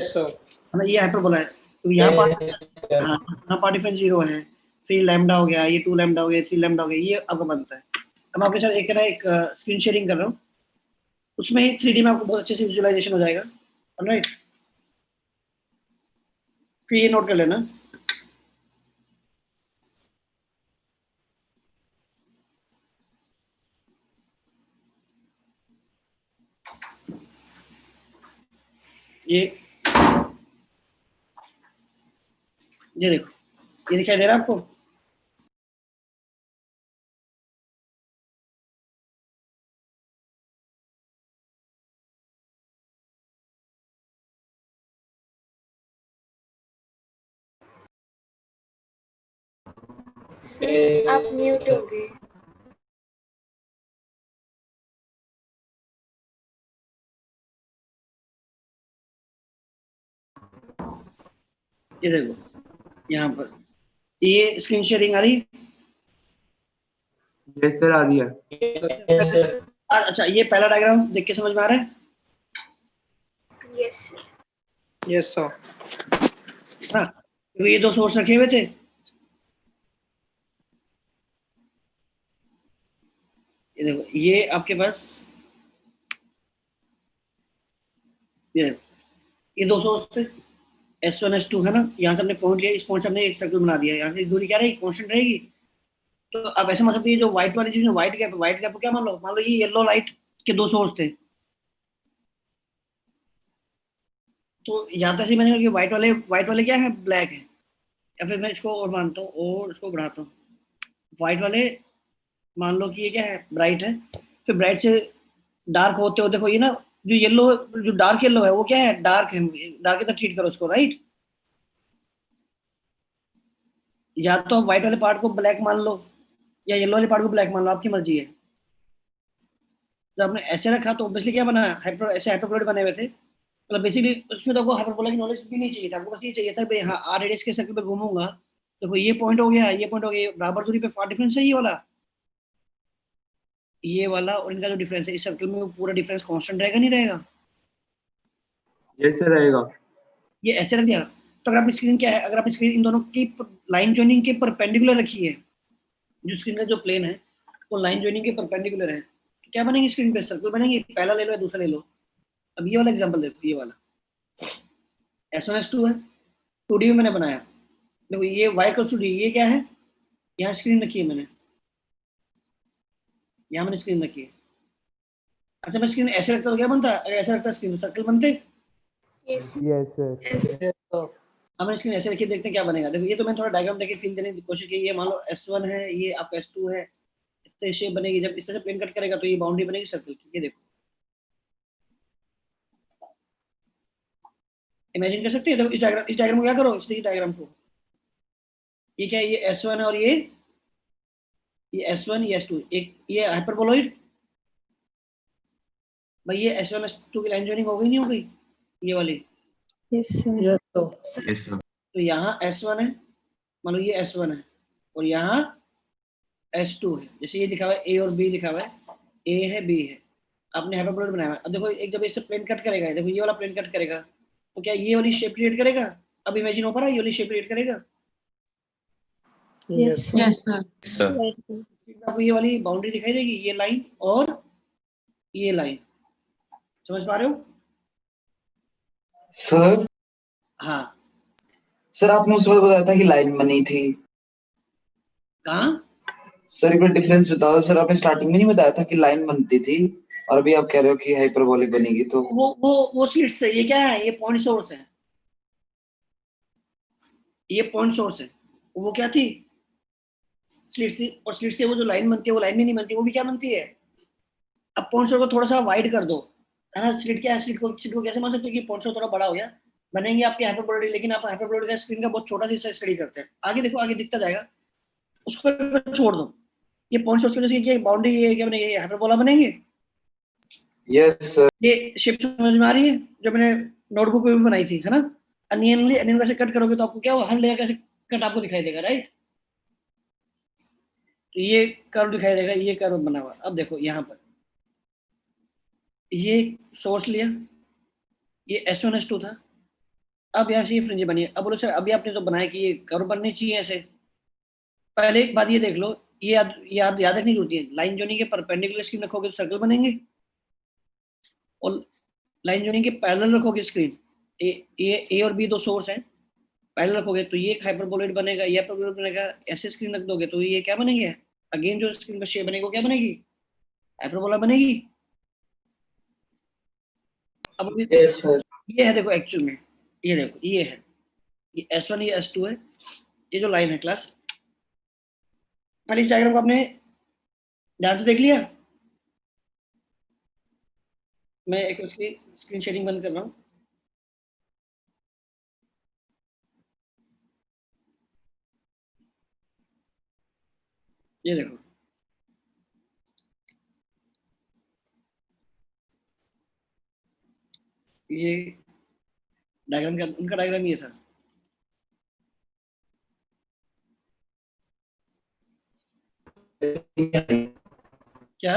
सर है ना, ये हाइपरबोला है। तो यहाँ पर हाँ, यहाँ पार्ट डिफरेंस 0 है, फिर लैम्डा हो गया, ये 2 लैम्डा हो गया, 3 लैम्डा हो गया, ये आपको बनता है। अब आपके साथ एक स्क्रीन शेयरिंग कर रहा हूँ, उसमें ही 3D में आपको बहुत अच्छे से विजुअलाइजेशन हो जाएगा। ऑलराइट, फिर ये नोट कर लेना। ये देखो, ये दिखाई दे रहा है आपको? सर आप म्यूट हो गए। ये देखो यहाँ पर ये स्क्रीन शेयरिंग आ रही है। यस सर, आ रही है। अच्छा, ये पहला डायग्राम देख के समझ में आ रहा है? Yes sir. Yes sir. हाँ, तो ये 2 सोर्स रखे हुए थे। ये देखो, ये आपके पास ये 2 सोर्स थे, S1 S2 है ना। यहाँ से हमने पॉइंट लिया, इस पॉइंट से हमने एक सर्कल बना दिया। यहाँ से दूरी क्या रहेगी? कांस्टेंट रहेगी। तो अब ऐसे मान सकते हैं, जो व्हाइट वाली चीज में व्हाइट गैप को क्या मान लो ये येलो लाइट के 2 सोर्स थे। तो यहाँ तक मैंने कि व्हाइट वाले क्या है? ब्लैक है। या फिर मैं इसको और मानता हूँ और इसको बढ़ाता हूँ। व्हाइट वाले मान लो कि ये क्या है? ब्राइट है। फिर ब्राइट से डार्क होते हो, देखो ये ना, जो येलो, जो डार्क येलो है वो क्या है? डार्क है। डार्क की तरह ट्रीट करो उसको, राइट? या तो व्हाइट वाले पार्ट को ब्लैक मान लो या येलो वाले पार्ट को ब्लैक मान लो, आपकी मर्जी है। जब आपने ऐसे रखा तो ऑब्वियसली क्या बना? ऐसे हाइपरबोला बने हुए थे। मतलब बेसिकली उसमें तो आपको हाइपरबोला की नॉलेज भी नहीं चाहिए था, आपको बस ये चाहिए था भाई हाँ, आर रेडियस के सर्कल पे घूमूंगा, देखो ये पॉइंट हो गया, ये पॉइंट हो गया, बराबर दूरी पे पार्ट डिफरेंस है ये वाला और इनका जो डिफरेंस है इस सर्कल में, वो पूरा डिफरेंस कांस्टेंट रहेगा नहीं रहेगा? यस सर, रहेगा। ये ऐसे रख दिया। तो अगर आपकी स्क्रीन क्या है, अगर आपकी स्क्रीन इन दोनों की लाइन जॉइनिंग के परपेंडिकुलर रखी है, जो स्क्रीन का जो प्लेन है वो लाइन जॉइनिंग के परपेंडिकुलर है, तो क्या बनेंगे स्क्रीन पे? सर्कल बनेंगे। पहला ले लो या दूसरा ले लो। अब ये वाला एग्जांपल देखो, ये वाला S1 S2 है, 2D में मैंने बनाया। देखो ये y इक्वल्स टू डी, ये क्या है? यहाँ स्क्रीन रखी है मैंने, यहाँ मैंने स्क्रीन रखी है। अच्छा, मैं स्क्रीन ऐसे रखता तो क्या बनता? अगर ऐसे रखता स्क्रीन सर्कल बनते। यस सर अब मैं स्क्रीन ऐसे रखिए, देखते हैं क्या बनेगा। देखो ये तो मैं थोड़ा डायग्राम देके फील देने की कोशिश की। ये मान लो S1 है, ये आपका S2 है, इस तरह शेप बनेगी। जब इस तरह से प्लेन कट करेगा तो ये बाउंड्री बनेगी सर्कल की। ये देखो, इमेजिन कर सकते हैं। देखो इस डायग्राम को क्या करो, इस डायग्राम को, ये क्या है? ये S1 है और ये S1 ये S2, एक ये हाइपरबोलॉइड। भाई ये S1 S2 की लाइन जॉइनिंग हो गई नहीं हो गई? ये वाली। Yes sir. Yes sir. तो यहाँ S1 है, मान लो ये S1 है, और यहाँ S2 है। जैसे ये लिखा हुआ है A और B लिखा हुआ है, A है B है, आपने हाइपरबोलॉइड बनाया है। अब देखो एक जब इससे प्लेन कट करेगा, देखो ये वाला प्लेन कट करेगा तो क्या ये वाली शेप क्रिएट करेगा? अब इमेजिन हो पा रहा है ये वाली शेप क्रिएट करेगा? Yes sir. सर। आपको ये वाली बाउंड्री दिखाई देगी, ये लाइन और ये लाइन, समझ पा रहे हो? सर हाँ। सर आपने उस वक्त बताया था कि लाइन बनी थी। कहाँ? सर एक बार डिफरेंस बता दो। सर आपने स्टार्टिंग में नहीं बताया था कि लाइन बनती थी, और अभी आप कह रहे हो कि हाइपरबोलिक बनेगी? तो वो स्लिट्स है। ये क्या है? ये पॉइंट सोर्स है, ये पॉइंट सोर्स है। वो क्या थी? स्लिट्स थी। और स्लिट्स से वो जो लाइन बनती है वो लाइन भी नहीं बनती, वो भी क्या बनती है? अब पॉइंट सोर्स को थोड़ा सा वाइड कर दो, है ना। स्लिट क्या है? स्लिट को कैसे मान सकते हो कि पॉइंट सोर्स थोड़ा बड़ा हो गया, बनेंगे आपके हाइपरबोलिक। लेकिन आप हाइपरबोलिक का स्क्रीन का बहुत छोटा सा हिस्सा स्टडी करते हैं। आगे देखो, आगे दिखता जाएगा, उसको छोड़ दो। ये पॉइंट सोर्स की वजह से बाउंड्री ये क्या बनेगी? हाइपरबोला बनेंगे। Yes sir. ये शेप समझ में आ रही है जो मैंने नोटबुक में भी बनाई थी, है ना? अनियन कैसे कट करोगे तो आपको क्या होगा, हर लेयर कैसे कट आपको दिखाई देगा, राइट? तो ये कर्व दिखाई देगा, ये कर्व बना हुआ। अब देखो यहाँ पर ये सोर्स लिया, ये S1 S2 था, अब यहाँ से ये फ्रिंज बनी है। अब बोलो सर अभी आपने तो बनाया कि ये कर्व बनने चाहिए ऐसे। पहले एक बात ये देख लो, ये याद रखनी होती है, लाइन जोनिंग के परपेंडिकुलर स्क्रीन रखोगे तो सर्कल बनेंगे, और लाइन जोनिंग के पैरेलल रखोगे स्क्रीन, ए और बी दो सोर्स हैं, पैरेलल रखोगे तो ये एक हाइपरबोलॉइड बनेगा, ये हाइपरबोलॉइड बनेगा। ऐसे स्क्रीन रख दोगे तो ये क्या बनेंगे, अगेन जो स्क्रीन का शेप बनेगा वो क्या बनेगी, हाइपरबोला बनेगी। अब अभी यस सर। ये है देखो एक्चुअल में, ये देखो ये है, ये S1 ये S2 है, ये जो लाइन है क्लास। पहले इस डायग्राम को आपने ध्यान से देख लिया। मैं एक उसकी स्क्रीन शेयरिंग बंद कर रहा हूँ। ये देखो ये डायग्राम का, उनका डायग्राम ये था। क्या क्या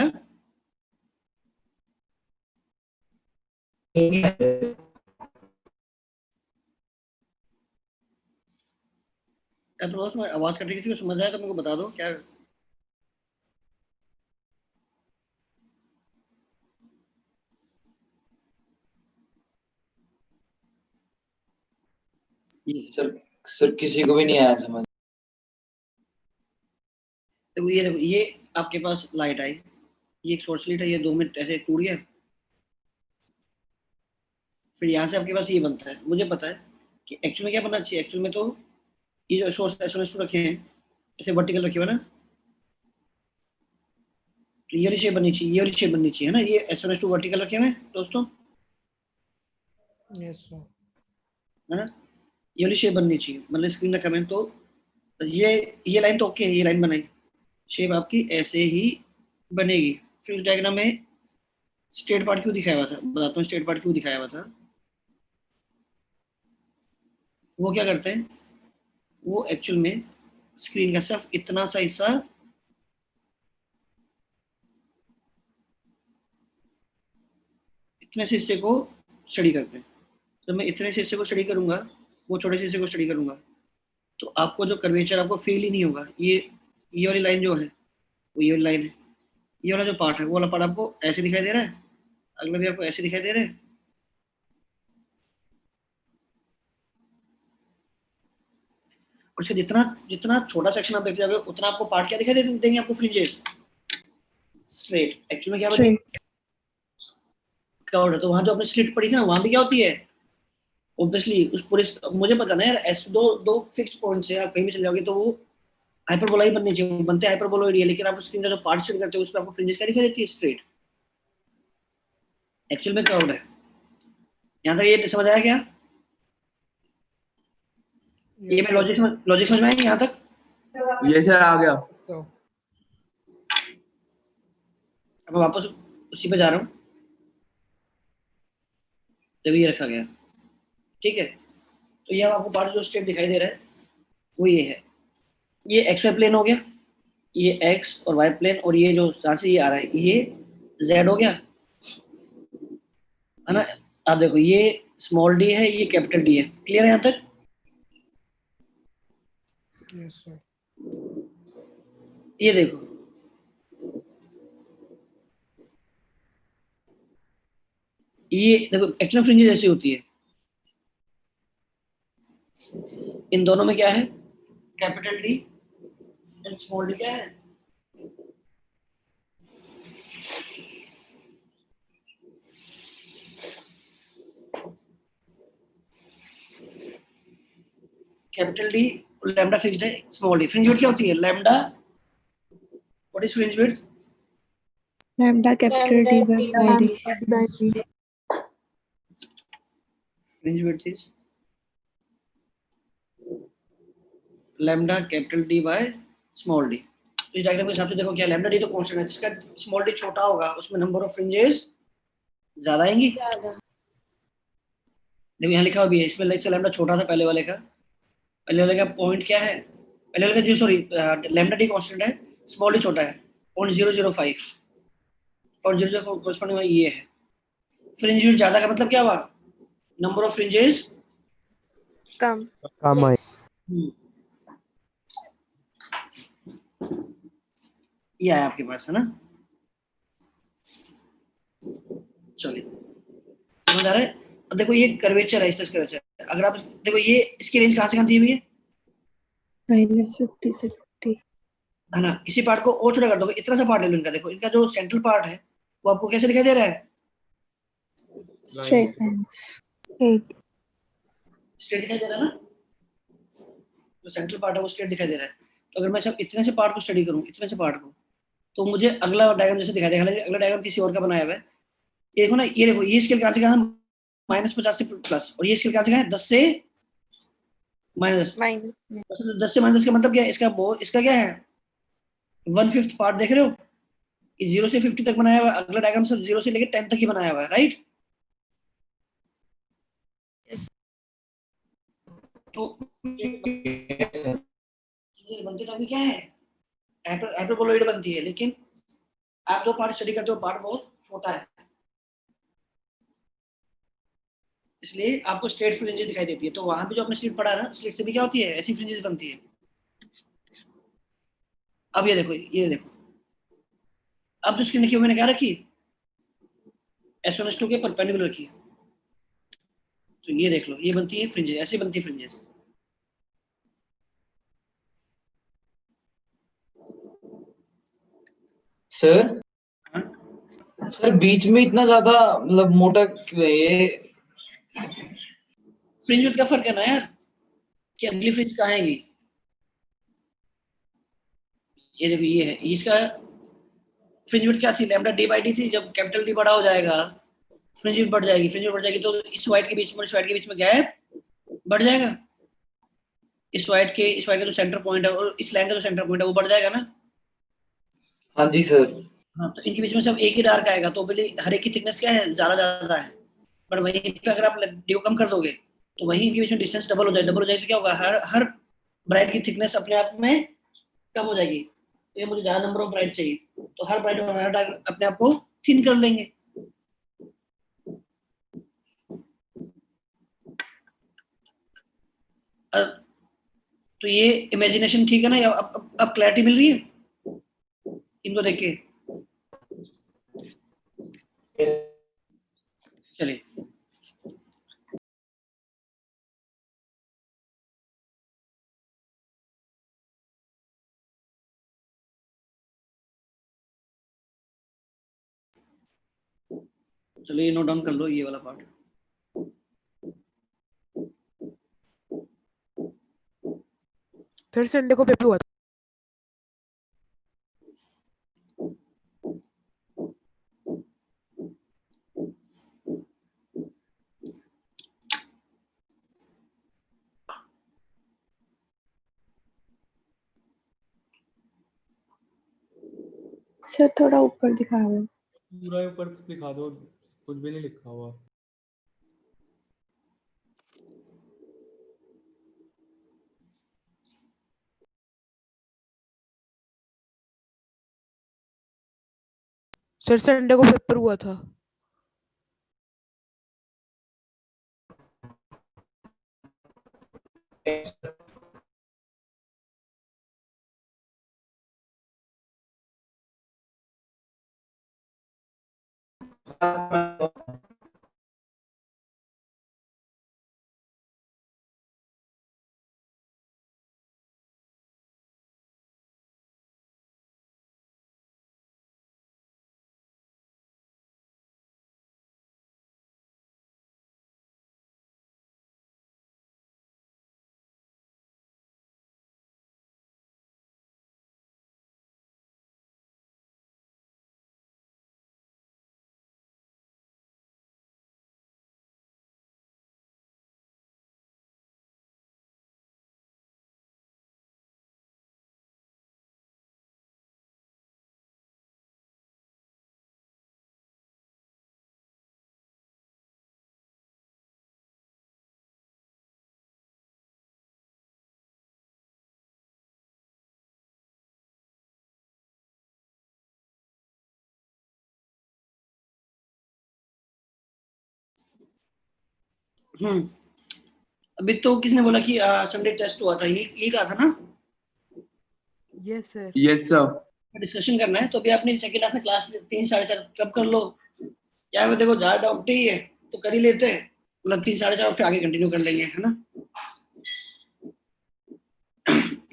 थोड़ा सा आवाज कट रही थी, समझ आया तो मेरे को बता दो क्या। सर किसी को भी नहीं आया समझ। देखो ये आपके पास लाइट आई, ये एक सोर्स लाइट है, ये 2 मिनट ऐसे टूट गया, फिर यहाँ से आपके पास ये बनता है। मुझे पता है कि एक्चुअल में क्या बनना चाहिए, एक्चुअल में तो ये जो सोर्स S1 S2 रखे हैं ऐसे वर्टिकल रखे हुए ना, तो ये वाली शेप बननी चाहिए, ये वाली शेप बननी चाहिए, है ना? ये S1 S2 वर्टिकल रखे हुए हैं दोस्तों, यस सर। है ना? ये वाली शेप बननी चाहिए, मतलब स्क्रीन रखा मैंने तो ये लाइन तो ओके है, ये लाइन बनाई, शेप आपकी ऐसे ही बनेगी। फिर उस डायग्राम में स्ट्रेट पार्ट क्यों दिखाया हुआ था, बताता हूँ स्ट्रेट पार्ट क्यों दिखाया हुआ था। वो क्या करते हैं, वो एक्चुअल में स्क्रीन का सिर्फ इतना सा हिस्सा, इतने से हिस्से को स्टडी करते हैं। तो मैं इतने से हिस्से को स्टडी करूंगा, वो छोटे से हिस्से को स्टडी करूंगा, तो आपको जो कर्वेचर आपको फील ही नहीं होगा। ये वाली लाइन जो है वो ये वाली लाइन है, ये वाला जो पार्ट है वो वाला पार्ट आपको ऐसे दिखाई दे रहा है, अगला भी आपको ऐसे दिखाई दे रहा है। और फिर जितना जितना छोटा सेक्शन आप देख जाओगे उतना आपको पार्ट क्या दिखाई देंगे आपको, फ्रिंजेस स्ट्रेट। एक्चुअली में क्या होता है, कर्व्ड है, तो वहां जो आपने स्लिट पढ़ी थी ना, वहां भी क्या होती है ऑब्वियसली उस पूरे, मुझे पता ना यार, ऐसे दो फिक्स्ड पॉइंट से आप कहीं भी चले जाओगे तो वो हाइपरबोला ही बनने चाहिए, बनते हाइपरबोलॉइड ही है, लेकिन आप स्क्रीन का जो पार्ट स्टडी करते हो उस पर आपको फ्रिंजेस क्या दिखाई देती है, स्ट्रेट। एक्चुअल में कर्व्ड है। यहाँ तक ये समझ आया क्या? ये मैं लॉजिक समझ में आया यहाँ तक? ये सर आ गया। अब मैं वापस उसी पे जा रहा हूँ जब ये रखा गया, ठीक है? तो ये आपको पार्ट जो स्टेप दिखाई दे रहा है वो ये है, ये एक्स वाई प्लेन हो गया, ये एक्स और वाई प्लेन, और ये जो यहाँ से ये आ रहा है ये जेड हो गया, है ना? आप देखो ये स्मॉल डी है, ये कैपिटल डी है, क्लियर है यहाँ तक? Yes sir. ये देखो ये देखो एक्चुअल फ्रिंजेस ऐसी होती है, इन दोनों में क्या है, capital D and small D क्या है, कैपिटल डी और लैम्डा फिक्स्ड है, स्मॉल डी। फ्रिंज विड्थ क्या होती है, lambda, what is fringe width? Lambda capital D by small d. Fringe width is lambda capital D by small d। इस diagram के हिसाब से देखो क्या लैम्डा डी तो कांस्टेंट है, जिसका स्मॉल डी छोटा होगा उसमें नंबर ऑफ फ्रिंजेस ज्यादा आएंगी। ज्यादा। देखो यहाँ लिखा हुआ भी है, इसमें लेक्चर लैम्डा छोटा था पहले वाले का। पहले वाले का पॉइंट क्या है, पहले वाले का जो सॉरी लैम्डा डी कांस्टेंट है, स्मॉल डी छोटा है 0.005 और 0.0 कोरस्पॉन्डिंग ये है। फ्रिंज विड्थ ज्यादा का मतलब क्या हुआ, नंबर ऑफ फ्रिंजेस कम। कम है। Less. ये है आपके पास, है ना। चलिए समझ आ रहा है। अब देखो ये कर्वेचर है, इस कर्वेचर, अगर आप देखो ये इसकी रेंज कहाँ से कहाँ दी हुई है, -50 से 50। है ना। इसी पार्ट को और छोटा कर दो, इतना सा पार्ट ले लो इनका, देखो इनका जो सेंट्रल पार्ट है वो आपको कैसे दिखाई दे रहा है, Straight lines. 8. स्ट्रेट दिखाई दे रहा है ना, जो सेंट्रल पार्ट है वो स्ट्रेट दिखाई दे रहा है। तो अगर मैं सब इतने से पार्ट को स्टडी करूं, इतने से पार्ट को, तो मुझे अगला डायग्राम जैसे दिखाई देगा, हालांकि अगला डायग्राम किसी और का बनाया हुआ है। ये देखो ना, ये देखो ये स्केल कहाँ से कहाँ -50 से प्लस, और ये स्केल कहाँ से कहाँ है 10 से माइनस। Minus. 10 से माइनस का मतलब क्या है, इसका क्या है 1/5 पार्ट, देख रहे हो, ये 0 से 50 तक बनाया हुआ है। अगला डायग्राम सब 0 से लेकर 10 तक ही बनाया हुआ है, राइट। Yes. तो बनती तो आपकी क्या है, हाइपरबोलॉइड बनती है, लेकिन आप जो पार्ट स्टडी करते हो पार्ट बहुत छोटा है, इसलिए आपको स्ट्रेट फ्रिंजेस दिखाई देती है। तो वहां पे जो आपने स्लिट पढ़ा है ना, स्लिट से भी क्या होती है, ऐसी फ्रिंजेस बनती है। अब ये देखो, ये देखो, अब जो स्क्रीन रखी है मैंने क्या रखी, S1 S2 के परपेंडिकुलर रखी है। तो ये देख लो, ये बनती है फ्रिंजेस, ऐसी बनती है फ्रिंजेस। सर सर बीच में इतना ज्यादा मतलब मोटा क्यों है ये? फ्रिंज विड्थ का फर्क है ना यार, कि अगली फ्रिंज कहाँ आएगी। ये देखो ये है, इसका फ्रिंज विड्थ क्या थी, लैम्डा डी बाई डी थी। जब कैपिटल डी बड़ा हो जाएगा फ्रिंज विड्थ बढ़ जाएगी, फ्रिंज विड्थ बढ़ जाएगी तो इस वाइट के बीच में, इस वाइट के बीच में गैप बढ़ जाएगा। इस वाइट का जो सेंटर पॉइंट है और इस लाइन का जो सेंटर पॉइंट है वो बढ़ जाएगा ना। हाँ जी सर। हाँ, तो इनके बीच में सब एक ही डार्क आएगा, तो पहले हर एक की थिकनेस क्या है, ज्यादा है। पर वहीं पे अगर आप ड्यू कम कर दोगे तो वहीं इनके बीच में डिस्टेंस डबल हो जाए, डबल हो जाए तो क्या होगा, हर हर ब्राइट की थिकनेस अपने आप में कम हो जाएगी। तो ये मुझे ज्यादा नंबर ऑफ ब्राइट चाहिए, तो हर ब्राइट और हर डार्क अपने आप को थिन कर लेंगे। तो ये इमेजिनेशन ठीक है ना, या अब क्लैरिटी मिल रही है इनको देख के। चलिए चलिए नोट डाउन कर लो ये वाला पार्ट। सर संडे को पेपर हुआ था। सर थोड़ा ऊपर दिखा दो। पूरा ऊपर दिखा दो, कुछ भी नहीं लिखा हुआ। सर संडे को पेपर हुआ था। अभी तो किसने बोला कि संडे टेस्ट हुआ था, ये कहा था ना? Yes sir. Yes sir. Discussion करना है तो अभी अपनी सेकंड हाफ में क्लास 3 साढ़े 4 कब कर लो, क्या देखो ज्यादा डाउट ही है तो कर ही लेते हैं, मतलब 3 साढ़े 4 फिर आगे कंटिन्यू कर लेंगे, है ना?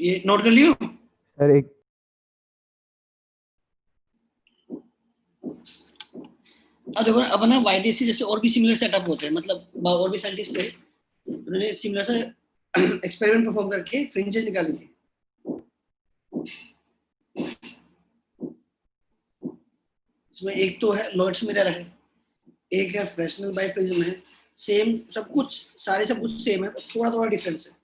ये नोट कर लियो। सर एक अब देखो अब ना YDC जैसे और भी सिमिलर सेटअप होते हैं, मतलब और भी साइंटिस्ट थे उन्होंने सिमिलर सा एक्सपेरिमेंट परफॉर्म करके फ्रिंजेस निकाली थी। इसमें एक तो है लॉर्ड्स मिरर है, एक है फ्रेस्नेल बाइप्रिज्म है, सेम सब कुछ, सारे सब कुछ सेम है, थोड़ा थोड़ा डिफरेंस है।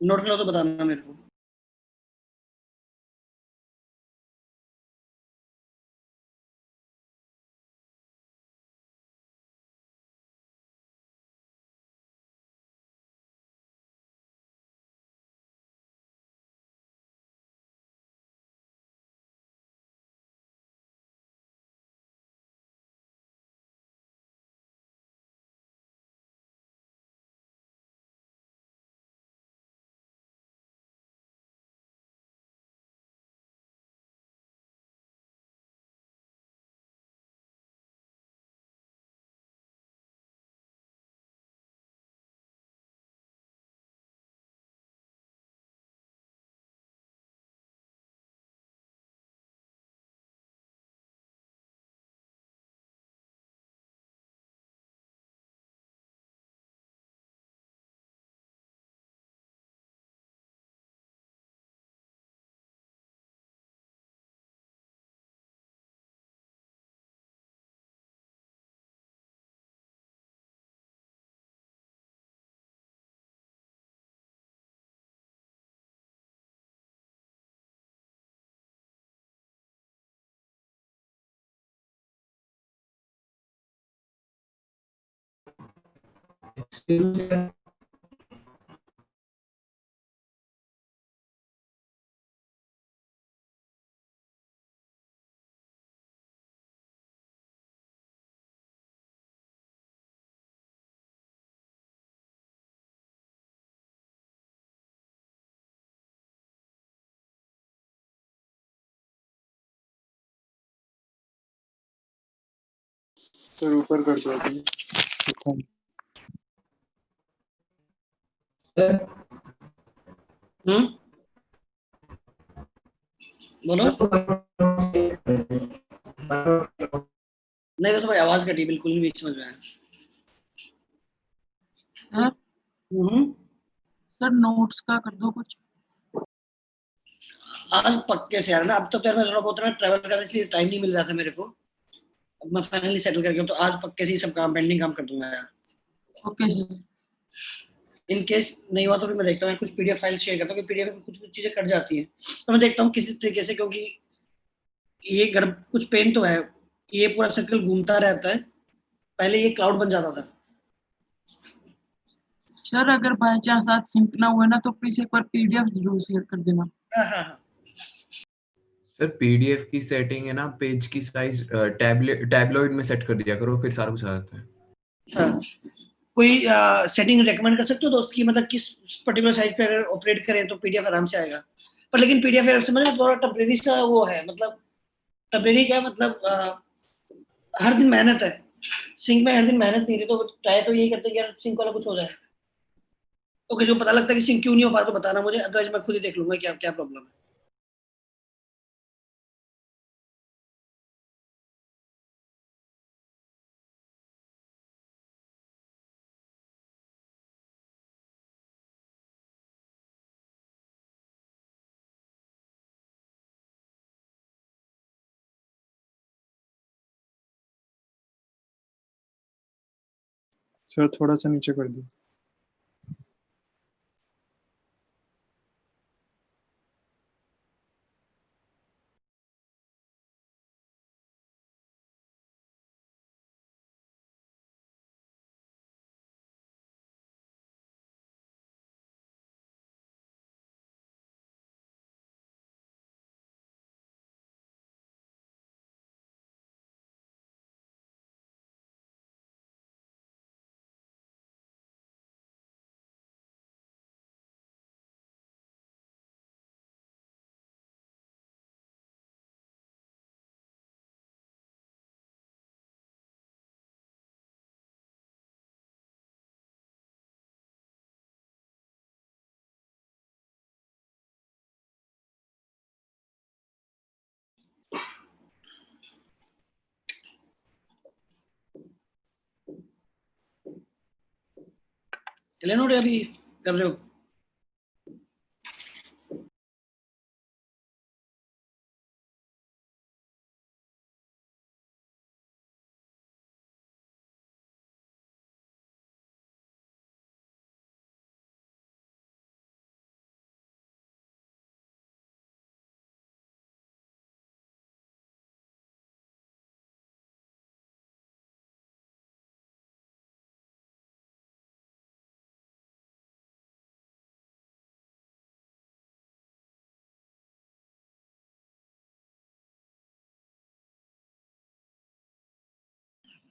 नोट करो तो बताना मेरे को। सर ऊपर कर दो अभी। बोलो। नहीं तो भाई आवाज कटी, बिल्कुल नहीं बीच में समझ में आया। सर नोट्स का कर दो कुछ। आज पक्के से यार ना, अब तो यार मैं थोड़ा बहुत ना ट्रैवल करने इसलिए टाइम नहीं मिल रहा था मेरे को, अब मैं फाइनली सेटल कर गया तो आज पक्के से ही सब काम पेंडिंग काम कर दूंगा यार। Okay sir. इन केस नहीं हुआ तो फिर मैं देखता हूँ कुछ PDF फाइल शेयर करता हूँ कि PDF में कुछ कुछ चीजें कट जाती हैं तो मैं देखता हूँ किसी तरीके से, क्योंकि ये कुछ पेन तो है, ये पूरा सर्कल घूमता रहता है, पहले ये क्लाउड बन जाता था। सर अगर बाय चांस आज सिंक ना हुआ ना तो प्लीज एक बार PDF जरूर शेयर कर देना। हाँ। सर पीडीएफ की सेटिंग है ना, पेज की साइज टैबलॉइड में सेट कर दिया करो, फिर सारा कुछ आ जाता है। हाँ। कोई सेटिंग रेकमेंड कर सकते हो दोस्त की, मतलब किस पर्टिकुलर साइज पे अगर ऑपरेट करें तो PDF आराम से आएगा, पर लेकिन PDF यार समझ में थोड़ा टेम्परेरी सा वो है, मतलब टेम्परेरी क्या मतलब हर दिन मेहनत है, सिंक में हर दिन मेहनत नहीं रही, तो ट्राई तो यही करते हैं कि यार सिंक वाला कुछ हो जाए। ओके, जो पता लगता है कि सिंक क्यों नहीं हो पा रहा तो बताना मुझे, अदरवाइज मैं खुद ही देख लूंगा क्या क्या प्रॉब्लम है। सर थोड़ा सा नीचे कर दो। क्लियर नोट अभी कर रहे हो?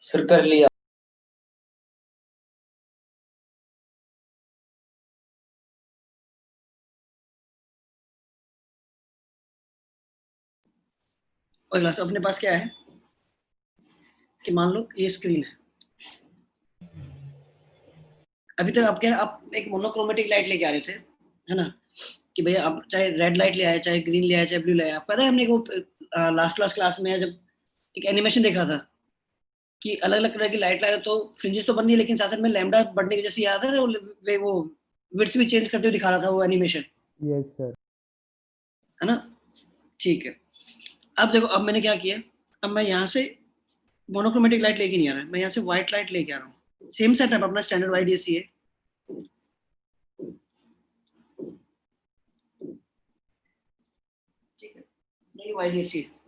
सर कर लिया। और क्लास अपने पास क्या है कि मान लो ये स्क्रीन है। अभी तक आप एक मोनोक्रोमेटिक लाइट लेके आ रहे थे, है ना, कि भैया आप चाहे रेड लाइट ले आए, चाहे ग्रीन ले आए, चाहे ब्लू ले आए। आपको पता है हमने वो लास्ट क्लास में जब एक एनिमेशन देखा था कि अलग अलग तरह की लाइट ला रहे तो फ्रिंजेस तो बन रही है, लेकिन साथ साथ में लैम्बडा बढ़ने की वजह से याद है वो विड्थ भी चेंज करते हुए दिखा रहा था वो एनिमेशन, यस सर। है ना? ठीक है। अब देखो, अब मैंने क्या किया, अब मैं यहाँ से मोनोक्रोमेटिक लाइट लेके नहीं आ रहा, मैं यहाँ से व्हाइट लाइट लेके आ रहा हूँ। सेम सेटअप अपना स्टैंडर्ड वाइड एसी है। ठीक है, ये वाइड एसी है।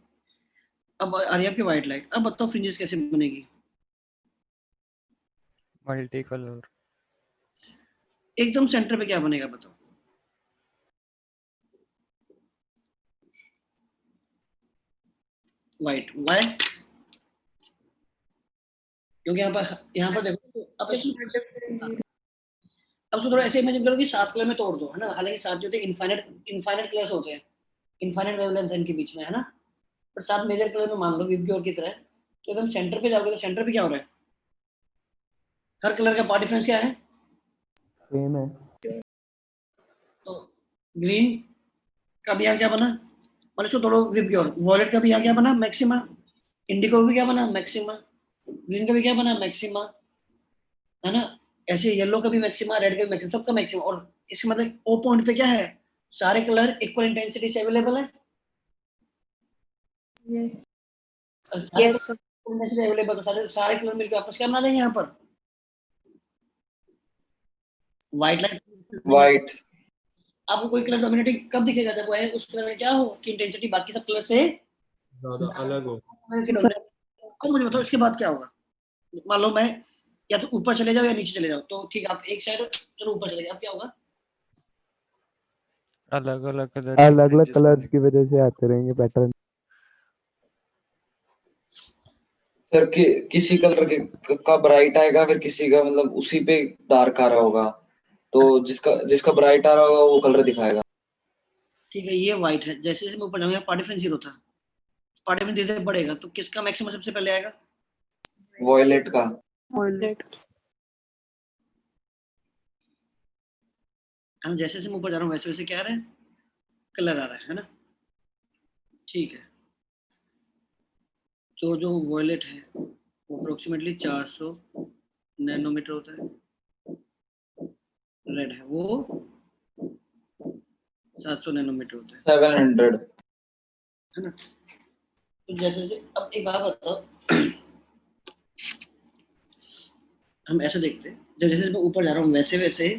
अब आ रही है आपकी व्हाइट लाइट। अब बताओ फ्रिंजेस कैसे बनेगी? Multi colour. एकदम सेंटर पे क्या बनेगा बताओ? व्हाइट। व्हाई? क्योंकि यहाँ पर देखो, अब उसको थोड़ा ऐसे इमेजिन करो कि 7 कलर में तोड़ दो, है ना? हालांकि 7 जो होते हैं इनफाइनाइट कलर्स होते हैं, इनफाइनाइट वेवलेंथ है इनके बीच में, है ना? पर 7 मेजर कलर में मान लो विबग्योर की तरह। तो एकदम सेंटर पे जाओगे तो सेंटर पे क्या हो रहा है? हर कलर का पार्ट डिफरेंस क्या है? सेम है। तो ग्रीन का भी यहाँ क्या बना? मतलब इसको तोड़ो विबग्योर। वॉयलेट का भी यहाँ क्या बना? मैक्सिमा। इंडिगो भी क्या बना? मैक्सिमा। ग्रीन का भी क्या बना? मैक्सिमा, है ना? ऐसे येलो का भी मैक्सिमा, रेड का भी मैक्सिमा, सबका मैक्सिमा। और इसका मतलब ओ पॉइंट पे क्या है? सारे कलर इक्वल इंटेंसिटी से अवेलेबल है। Yes sir. अवेलेबल, तो सारे कलर मिलकर आपस क्या बना देंगे यहाँ पर? White light. व्हाइट। आपको कोई कलर डोमिनेटिंग कब दिखेगा? जब वो है उस कलर में क्या हो कि इंटेंसिटी बाकी सब कलर से ज्यादा अलग हो। अब मुझे बताओ इसके बाद क्या होगा? मान लो मैं या तो ऊपर चले जाओ या नीचे चले जाओ, तो ठीक है, आप एक साइड चलो ऊपर चले गए, अब क्या होगा? अलग अलग कलर्स की वजह से आते रहेंगे पैटर्न। सर किसी कलर का ब्राइट आएगा, फिर किसी का मतलब उसी पे डार्क आ रहा होगा, तो जिसका ब्राइट आ रहा होगा वो कलर दिखाएगा। ठीक है, ये व्हाइट है। जैसे जैसे मैं ऊपर जाऊंगा पार्ट डिफरेंस 0 था, पार्ट डिफरेंस धीरे धीरे बढ़ेगा, तो किसका मैक्सिमम सबसे पहले आएगा? वॉयलेट का। वॉयलेट। जैसे जैसे मैं ऊपर जा रहा हूँ वैसे वैसे क्या आ रहा है? कलर आ रहा है ना? ठीक है, तो जो वॉयलेट है वो अप्रोक्सीमेटली 400 नैनोमीटर होता है। रेड है वो 700 नैनोमीटर होता है, 700, है ना? तो जैसे जैसे, अब एक बात बताओ, हम ऐसे देखते हैं, जब जैसे मैं ऊपर जा रहा हूँ वैसे वैसे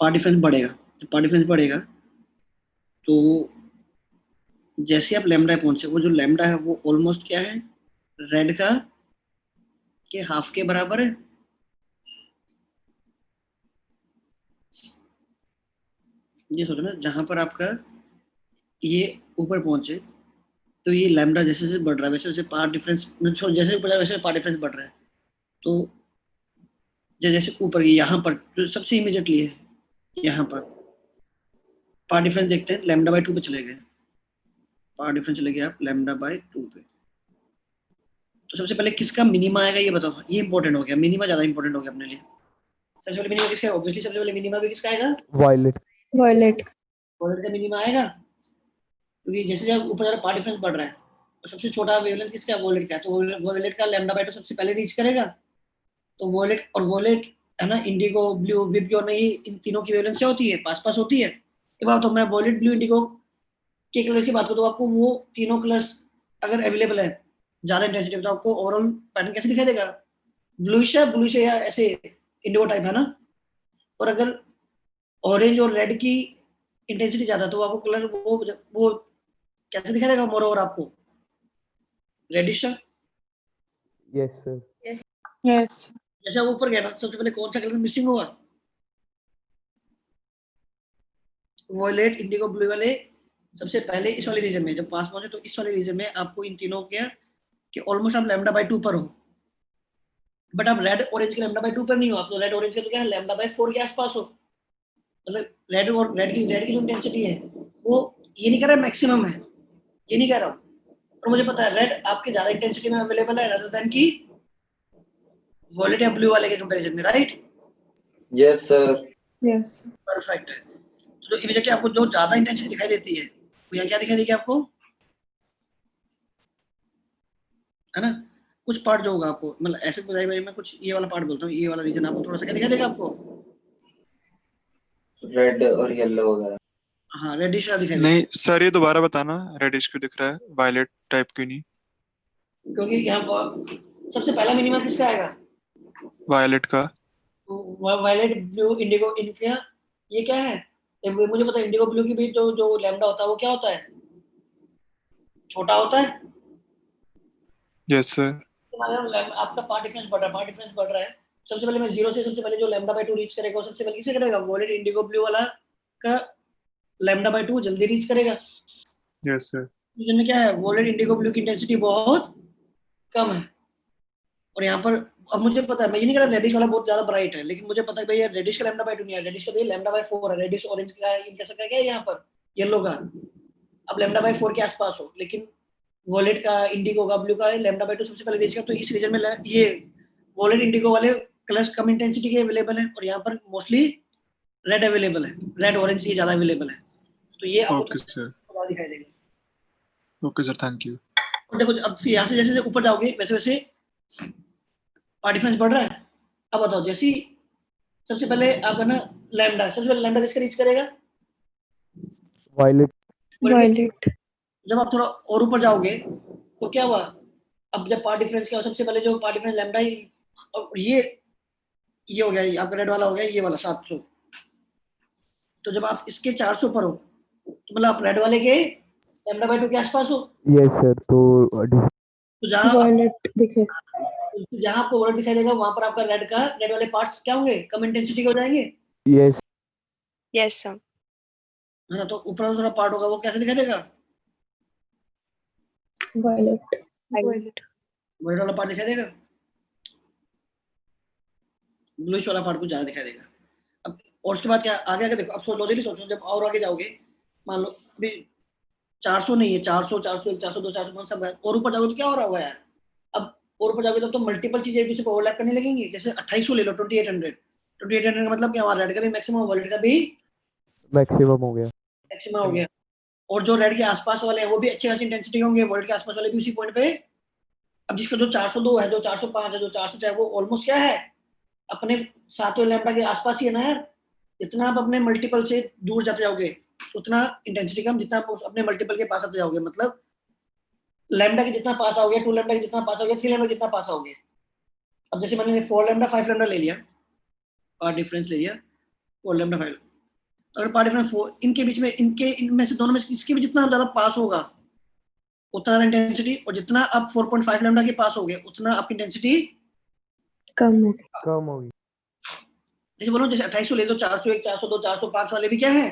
पार्ट डिफरेंस बढ़ेगा। जब पार्ट डिफरेंस बढ़ेगा तो जैसे आप लैम्डा पहुंचे, वो जो लैम्डा है वो ऑलमोस्ट क्या है? रेड का के हाफ के बराबर है। ये सोचो ना, जहां पर आपका ये ऊपर पहुंचे तो ये लैम्डा जैसे जैसे बढ़ रहा है वैसे वैसे पार्ट डिफरेंस, जैसे ऊपर जा वैसे पार्ट डिफरेंस बढ़ रहा है। तो जैसे ऊपर यहाँ पर जो सबसे इमीडिएटली है, यहाँ पर पार्ट डिफरेंस देखते हैं, लैम्डा बाई 2 पे चले गए। पार्ट डिफरेंस चले गए आप लैम्डा बाई 2 पे। तो सबसे पहले किसका मिनिमा आएगा ये बताओ? ये इंपॉर्टेंट हो गया, मिनिमा ज्यादा इंपॉर्टेंट हो गया अपने लिए। सबसे पहले मिनिमा किसका? ऑब्वियसली सबसे पहले मिनिमा भी किसका आएगा? वॉयलेट। वॉयलेट। वॉयलेट का मिनिमा आएगा, क्योंकि जैसे जब ऊपर जा रहा पार्ट डिफरेंस बढ़ रहा है, तो सबसे छोटा वेवलेंथ किसका? वॉयलेट का है। तो वॉयलेट का लैम्डा बाई 2 सबसे पहले रीच करेगा। तो वॉयलेट और वॉयलेट है ना, इंडिगो ब्लू विबग्योर में ही इन तीनों की वेवलेंथ क्या होती है, पास पास होती है। एक बात तो मैं वॉयलेट ब्लू इंडिगो के कलर की बात करूँ तो आपको वो तीनों कलर्स अगर अवेलेबल है ज्यादा इंटेंसिटी तो आपको ओवरऑल पैटर्न कैसे दिखाई देगा, ब्लूइश है या ऐसे इंडिगो टाइप है ना। और अगर ऑरेंज और रेड की इंटेंसिटी ज्यादा तो आपको कलर वो कैसे दिखाई देगा, मोर ओवर आपको रेडिश। Yes sir. Yes. जैसे आप ऊपर गए ना सबसे पहले कौन सा कलर मिसिंग हुआ, वॉयलेट इंडिगो ब्लू वाले सबसे पहले इस वाले रीजन में जब पास पहुंचे तो इस वाले रीजन में आपको इन तीनों क्या कि ऑलमोस्ट आप लैम्डा बाय 2 पर हो, बट आप रेड ऑरेंज के लैम्डा बाय 2 पर नहीं हो, आप तो रेड ऑरेंज के तो क्या है लैम्डा बाय 4 के आसपास हो। मतलब रेड और रेड की जो इंटेंसिटी है वो ये नहीं कह रहा मैक्सिमम है, ये नहीं कह रहा हूँ, और मुझे पता है रेड आपके ज्यादा इंटेंसिटी में अवेलेबल है rather than की वॉयलेट या ब्लू वाले के कंपैरिजन में, right? Yes sir. Yes. Perfect है। तो इमीडिएटली आपको जो ज्यादा इंटेंसिटी दिखाई देती है वो यहाँ क्या दिखाई देगी आपको, है ना। कुछ पार्ट जो होगा आपको मतलब ऐसे बताइए भाई, मैं कुछ ये वाला पार्ट बोलता हूँ, ये वाला रीजन आपको थोड़ा सा क्या दिखाई देगा आपको, रेड और येलो वगैरह। हाँ रेडिश वाला दिखाई देगा। नहीं सर, ये दोबारा बताना, रेडिश क्यों दिख रहा है, वायलेट टाइप क्यों नहीं? क्योंकि यहाँ पर सबसे पहला मिनिमा किसका आएगा, वायलेट का। वायलेट ब्लू इंडिगो इनका ये क्या है, मुझे पता है इंडिगो ब्लू की भी जो लैम्डा होता है वो क्या होता है, छोटा होता है। Yes sir. आपका पार्ट डिफरेंस बढ़ रहा है। सबसे पहले मैं 0 से सबसे पहले जो लैम्डा बाय 2 रीच करेगा वो सबसे पहले किसे करेगा, वॉयलेट इंडिगो ब्लू वाला का लैम्डा बाय 2 जल्दी रीच करेगा। Yes sir. रीजन क्या है, वॉयलेट इंडिगो ब्लू की इंटेंसिटी बहुत कम है, और यहाँ पर अब मुझे पता है मैं ये नहीं कह रहा रेडिश वाला बहुत ज्यादा ब्राइट है, लेकिन मुझे पता है भैया रेडिश का लैम्डा बाय 2 नहीं है, रेडिश का भैया लैम्डा बाय 4 है, रेडिश ऑरेंज का इनका सबका क्या है यहाँ पर येलो का, अब लैम्डा बाय 4 के आसपास हो, लेकिन वॉलेट का इंडिगो का ब्लू का लैम्डा बाय 2 सबसे पहले रीच का, तो इस रीजन में ये वॉलेट इंडिगो वाले कलर्स कम इंटेंसिटी के अवेलेबल है, और यहाँ पर मोस्टली रेड अवेलेबल है, रेड ऑरेंज ये ज्यादा अवेलेबल है, तो ये आपको ओके सर। दिखाई देगा। Okay sir, thank you. और देखो अब यहाँ से जैसे ऊपर जाओगे वैसे वैसे पार्ट डिफरेंस बढ़ रहा है। अब बताओ जैसे सबसे पहले आपका ना लैम्डा, सबसे पहले लैम्डा किसका रीच करेगा, वायलेट। Violet. जब आप थोड़ा और ऊपर जाओगे तो क्या हुआ, अब जब पार्ट डिफरेंस क्या हुआ, सबसे पहले जो पार्ट डिफरेंस लैम्डा ही, और ये हो गया आपका रेड वाला हो गया ये वाला 700, तो जब आप इसके 400 पर हो तो मतलब आप रेड वाले के लैम्डा बाय 2 के आसपास हो। Yes sir. तो जहाँ Violet दिखे. जहाँ आपको वर्ड दिखाई देगा वहां पर आपका रेड वाले पार्ट्स क्या होंगे, कम इंटेंसिटी के हो जाएंगे। यस। Yes, sir. है ना, तो ऊपर वाला थोड़ा पार्ट होगा वो कैसे दिखाई देगा, Violet. Violet. वाइट वाला पार्ट दिखाई देगा, ब्लूइश वाला पार्ट कुछ ज्यादा दिखाई देगा। अब और उसके बाद क्या आगे आगे देखो, अब लॉजिकली सोचो जब और आगे जाओगे, मान लो अभी 400 नहीं है, 400 401 402 405 सब है, और ऊपर जाओगे तो क्या हो रहा होगा यार, अब और ऊपर जाओगे तो मल्टीपल चीजें एक दूसरे को ओवरलैप करने लगेंगी। जैसे 2800 ले लो, 2800 का मतलब क्या, हमारा रेड का भी मैक्सिमम वॉलेट का भी मैक्सिमम हो गया। मैक्सिमम हो गया, और जो रेड के आसपास वाले हैं वो भी अच्छी खासी इंटेंसिटी होंगे, वॉलेट के आसपास वाले भी उसी पॉइंट पे। अब जिसका जो 402 है, जो 405 है, जो 404 है, वो ऑलमोस्ट क्या है अपने सातवें लैम्डा के आसपास ही है ना यार। जितना आप अपने मल्टीपल से दूर जाते जाओगे उतना इंटेंसिटी कम, जितना आप अपने मल्टीपल के पास आते जाओगे, मतलब लैम्डा के जितना पास आओगे, 2 लैम्डा के जितना पास आओगे, 3 लैम्डा के जितना पास आओगे। अब जैसे मैंने 4 लैम्डा 5 लैम्डा ले लिया, पार्ट डिफरेंस ले लिया 4 लैम्डा 5, अगर पार्ट डिफरेंस 4 इनके बीच में, इनमें से दोनों में किसके भी जितना ज्यादा पास होगा उतना ज्यादा इंटेंसिटी, और जितना आप 4.5 लैम्डा के पास होगे उतना आपकी इंटेंसिटी कम होगी. कम होगी। जैसे बोलो जैसे 2800 ले लो, 401 402 405 वाले भी क्या है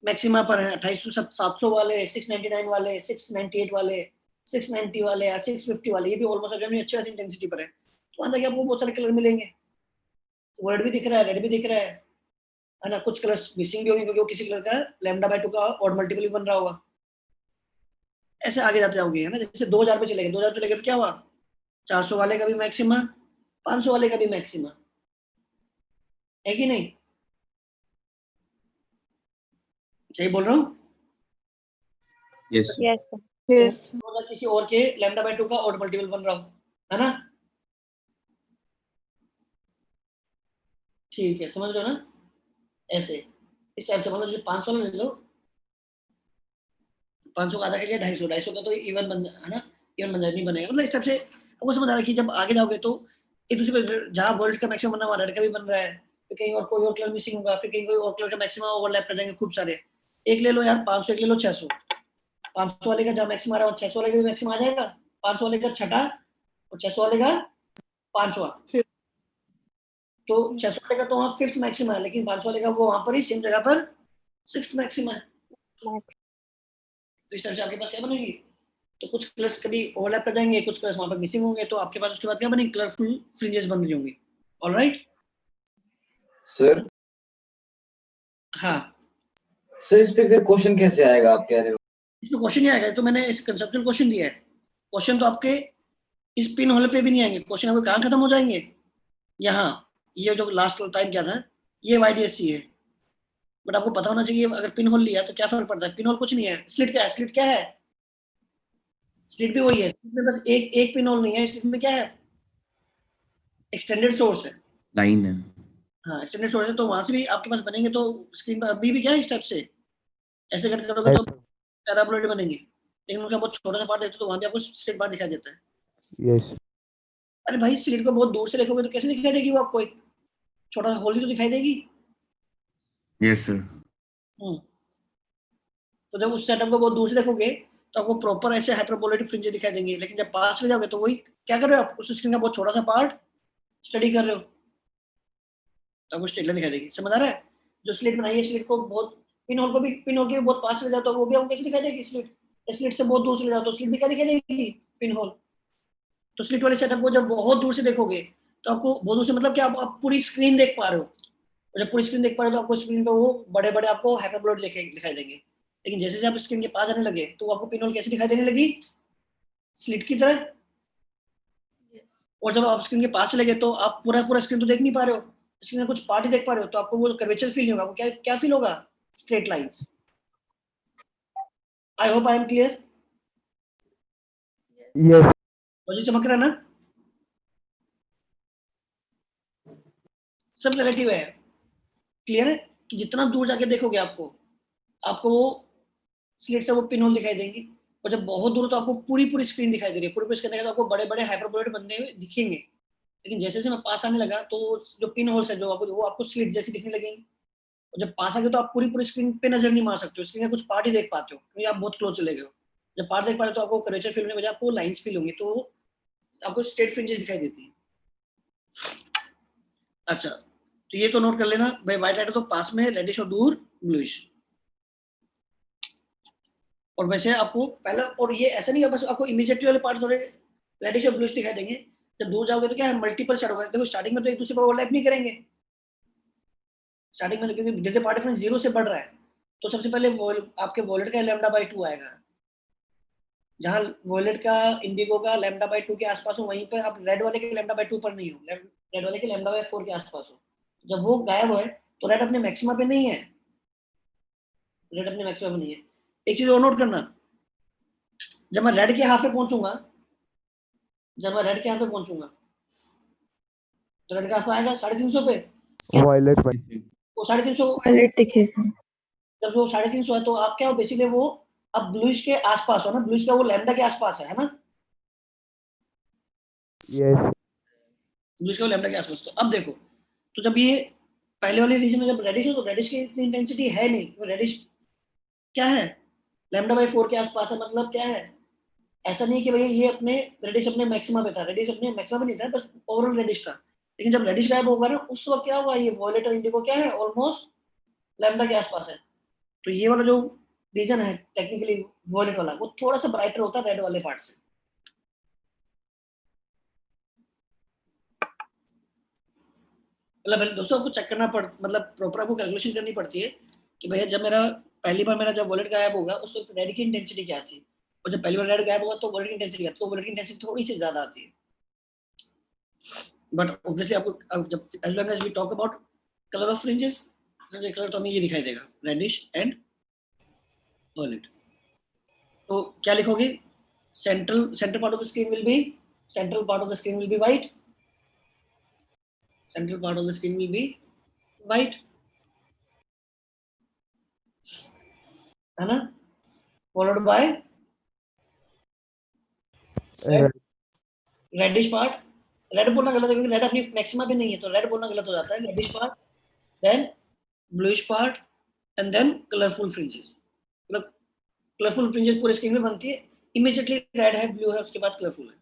मैक्सिमा पर है, 2800 700 वाले, 699 वाले, 698 वाले, 690 वाले या 650 वाले, ये भी ऑलमोस्ट अगर अच्छी खासी इंटेंसिटी पर है। तो वहां तक आपको बहुत सारे कलर मिलेंगे, वर्ड भी दिख रहा है, रेड भी दिख रहा है ना, कुछ कलर्स मिसिंग भी होंगे क्योंकि वो किसी कलर का लैम्डा बाय 2 का और मल्टीपल भी बन रहा होगा। ऐसे आगे जाते जाओगे, है ना, जैसे 2000 पे चले गए, 2000 चले गए तो क्या हुआ, 400 वाले का भी मैक्सिमा, 500 वाले का भी मैक्सिमा, है कि नहीं, सही बोल रहा हूँ? यस। Yes, sir. Yes. किसी और के लैम्डा बाय 2 का और मल्टीपल बन रहा हो, है ना। ठीक है, समझ रहे हो ना? ऐसे इस टाइप से मतलब जैसे 500 ले लो, 500 का आधा कर लिया 250, 250 का तो इवन बन है ना, इवन बन नहीं बनेगा। मतलब इस टाइप से आपको समझ आ रहा है कि जब आगे जाओगे तो एक दूसरे पे जहाँ वर्ल्ड का मैक्सिमम बना हुआ रेड का भी बन रहा है, फिर कहीं और कोई और कलर मिसिंग होगा, फिर कहीं कोई और कलर का मैक्सिमम ओवरलैप कर जाएंगे खूब सारे। एक ले लो यार 500, एक ले लो 600, 500 वाले का जहाँ मैक्सिमम आ रहा है 600 वाले का भी मैक्सिमम आ जाएगा, 500 वाले का छठा और 600 वाले का पांचवा, तो 600 वाले का तो वहाँ फिफ्थ मैक्सिमम है, लेकिन 500 वाले का वो वहाँ पर ही सेम जगह पर सिक्स्थ मैक्सिमम है। तो इस तरह से आपके पास क्या बनेगी, तो कुछ कलर्स कभी ओवरलैप कर जाएंगे, कुछ कलर्स वहाँ पर मिसिंग होंगे, तो आपके पास उसके बाद क्या बनेंगे, कलरफुल फ्रिंजेस बन रही होंगी। Alright sir. हाँ सर इस पे फिर क्वेश्चन कैसे आएगा, आप कह रहे हो? इसमें क्वेश्चन नहीं आएगा, तो मैंने इस कंसेप्चुअल क्वेश्चन दिया है। क्वेश्चन तो आपके इस पिन होल पे भी नहीं आएंगे, क्वेश्चन आपके कहाँ खत्म हो जाएंगे, यहाँ ये जो लास्ट टाइम क्या था ये YDSC है, बट आपको पता होना चाहिए अगर पिन होल लिया तो क्या फर्क पड़ता है। पिन होल कुछ नहीं है, स्लिट क्या है, स्लिट क्या है, स्लिट भी वही है, स्लिट में बस एक पिन होल नहीं है, स्लिट में क्या है, एक्सटेंडेड सोर्स है, लाइन है। हाँ एक्सटेंडेड सोर्स है, तो वहां से भी आपके पास बनेंगे। तो स्क्रीन पर अभी भी क्या है, इस टाइप से ऐसे कट करोगे तो पैराबोलॉइड बनेंगे, लेकिन उनका बहुत छोटा सा पार्ट देते तो वहां भी आपको स्ट्रेट पार्ट दिखाई देता है। यस अरे भाई स्लिट को बहुत दूर से देखोगे तो कैसे दिखाई देगी वो आपको, एक छोटा सा होल भी तो दिखाई देगी। Yes sir. तो जब उस सेटअप को बहुत दूर से देखोगे तो आपको प्रॉपर ऐसे हाइपरबोलेटिक फ्रिंजेस दिखाई देंगे, लेकिन जब पास ले जाओगे तो वही क्या कर रहे हो आप, उस स्क्रीन का बहुत छोटा सा पार्ट स्टडी कर रहे हो, तो आपको स्ट्रेट लाइन दिखाई देगी। समझ आ रहा है? जो स्लिट बनाई है, स्लिट को बहुत पिन होल को भी, पिन होल के भी बहुत पास ले जाओ तो वो भी आपको कैसे दिखाई देगी, स्लिट स्लिट से बहुत दूर से ले जाओ तो स्लिट भी क्या दिखाई देगी, पिन होल। तो स्लिट वाले सेटअप को जब बहुत दूर से देखोगे तो आपको बहुत दूर से मतलब कि आप पूरी स्क्रीन देख पा रहे हो, और जब पूरी स्क्रीन देख पा रहे हो तो आपको स्क्रीन पे वो बड़े बड़े आपको हाइपरबोलेट दिखाई देंगे। लेकिन जैसे जैसे आप स्क्रीन के पास आने लगे तो आपको पिन होल कैसे दिखाई देने लगी, स्लिट की तरह। और जब आप स्क्रीन के पास चले गए तो आप पूरा पूरा स्क्रीन तो देख नहीं पा रहे हो, स्क्रीन में कुछ पार्ट ही देख पा रहे हो, तो आपको वो कर्वेचर फील नहीं होगा, आपको क्या क्या फील होगा, straight lines. I hope I am clear. Yes मुझे चमक रहा है ना, सब रिलेटिव है। क्लियर है कि जितना दूर जाके देखोगे आपको वो स्लिट से वो पिन होल दिखाई देंगी, और जब बहुत दूर तो आपको पूरी पूरी स्क्रीन दिखाई दे रही है, पूरी पूरी स्क्रीन तो आपको बड़े बड़े हाइपरबोलेट बनते हुए दिखेंगे। लेकिन जैसे जैसे मैं पास आने लगा तो जो पिन होल्स है जो आपको वो आपको स्लिट जैसी दिखने लगेंगी, और जब पास आ गए तो आप पूरी पूरी स्क्रीन पे नजर नहीं मार सकते हो, स्क्रीन का कुछ पार्ट ही देख पाते हो क्योंकि आप बहुत क्लोज चले गए हो। जब पार्ट देख पाते हो तो आपको कर्वेचर फील होने के बजाय आपको लाइंस फील होंगी, तो आपको स्ट्रेट फ्रिंजेस दिखाई देती है। अच्छा तो ये तो नोट कर लेना भाई, व्हाइट लाइट तो पास में, रेडिश और दूर ब्लूइश। और वैसे आपको पहला, और ये ऐसा नहीं है बस आपको इमीडिएटली वाले पार्ट थोड़े रेडिश और ब्लूइश दिखाई देंगे, जब दूर जाओगे तो क्या है, मल्टीपल शेड होगा। देखो स्टार्टिंग में तो एक दूसरे पर ओवरलैप नहीं करेंगे स्टार्टिंग में, क्योंकि जैसे पार्ट डिफरेंस 0 से बढ़ रहा है तो सबसे पहले आपके वॉलेट का λ/2 आएगा, जहां वॉलेट का इंडिगो का λ/2 के आसपास हो, वहीं पर आप रेड वाले के λ/2 पर नहीं हो, रेड वाले के λ/4 के आसपास हो। जब वो गायब है तो रेड अपने मैक्सिमा पे नहीं है, रेड अपने मैक्सिमा पे नहीं है। एक चीज और नोट करना, जब मैं रेड के हाफ पे पहुंचूंगा, जब मैं रेड के यहाँ पे पहुंचूंगा तो रेड का हाफ आएगा 350 पे, वायलेट वो 350 वायलेट दिखेगा। जब वो 350 है तो आप क्या हो, बेसिकली वो अब ब्लूइश के आसपास हो ना, ब्लूइश का वो लैम्डा के आसपास है ना, यस ब्लूइश का वो लैम्डा के आसपास। तो अब देखो, तो जब ये पहले वाले रीजन में जब रेडिश हो तो रेडिश की इतनी इंटेंसिटी है नहीं, तो रेडिश क्या है, λ/4 के आसपास है, मतलब क्या है, ऐसा नहीं है कि भैया ये अपने रेडिश अपने मैक्सिमा पे था, रेडिश अपने मैक्सिमा पे नहीं था, बस ओवरऑल रेडिश था। लेकिन जब रेडिश गायब होगा ना उस वक्त क्या होगा, ये वॉयलेट और इंडिगो क्या है, ऑलमोस्ट लैम्डा के आसपास है। तो ये वाला जो रीजन है टेक्निकली वॉयलेट वाला, वो थोड़ा सा ब्राइटर होता है रेड वाले पार्ट से। मतलब दोस्तों आपको चेक करना मतलब प्रॉपर आपको कैलकुलेशन करनी पड़ती है कि भैया जब मेरा पहली बार मेरा जब वॉलेट गायब होगा उस वक्त रेड की इंटेंसिटी क्या थी, और जब पहली बार रेड गायब होगा तो वॉलेट की इंटेंसिटी क्या थी, तो वॉलेट की इंटेंसिटी थोड़ी सी ज्यादा आती है। बट ऑब्वियसली आपको जब as long as we talk about colour of fringes, colour तो हमें ये दिखाई देगा, रेडिश एंड वॉलेट। तो क्या लिखोगे, central part of the screen will be, central part of the screen will be white, central part of the screen will be white, है ना, followed by reddish part. Red बोलना गलत है क्योंकि red अपनी मैक्सिमा पे नहीं है, तो रेड बोलना गलत हो जाता है। Reddish part, then bluish part, and then colourful fringes. मतलब कलरफुल फ्रिंजेस पूरे स्क्रीन में बनती है, इमीडिएटली रेड है, ब्लू है, उसके बाद कलरफुल है।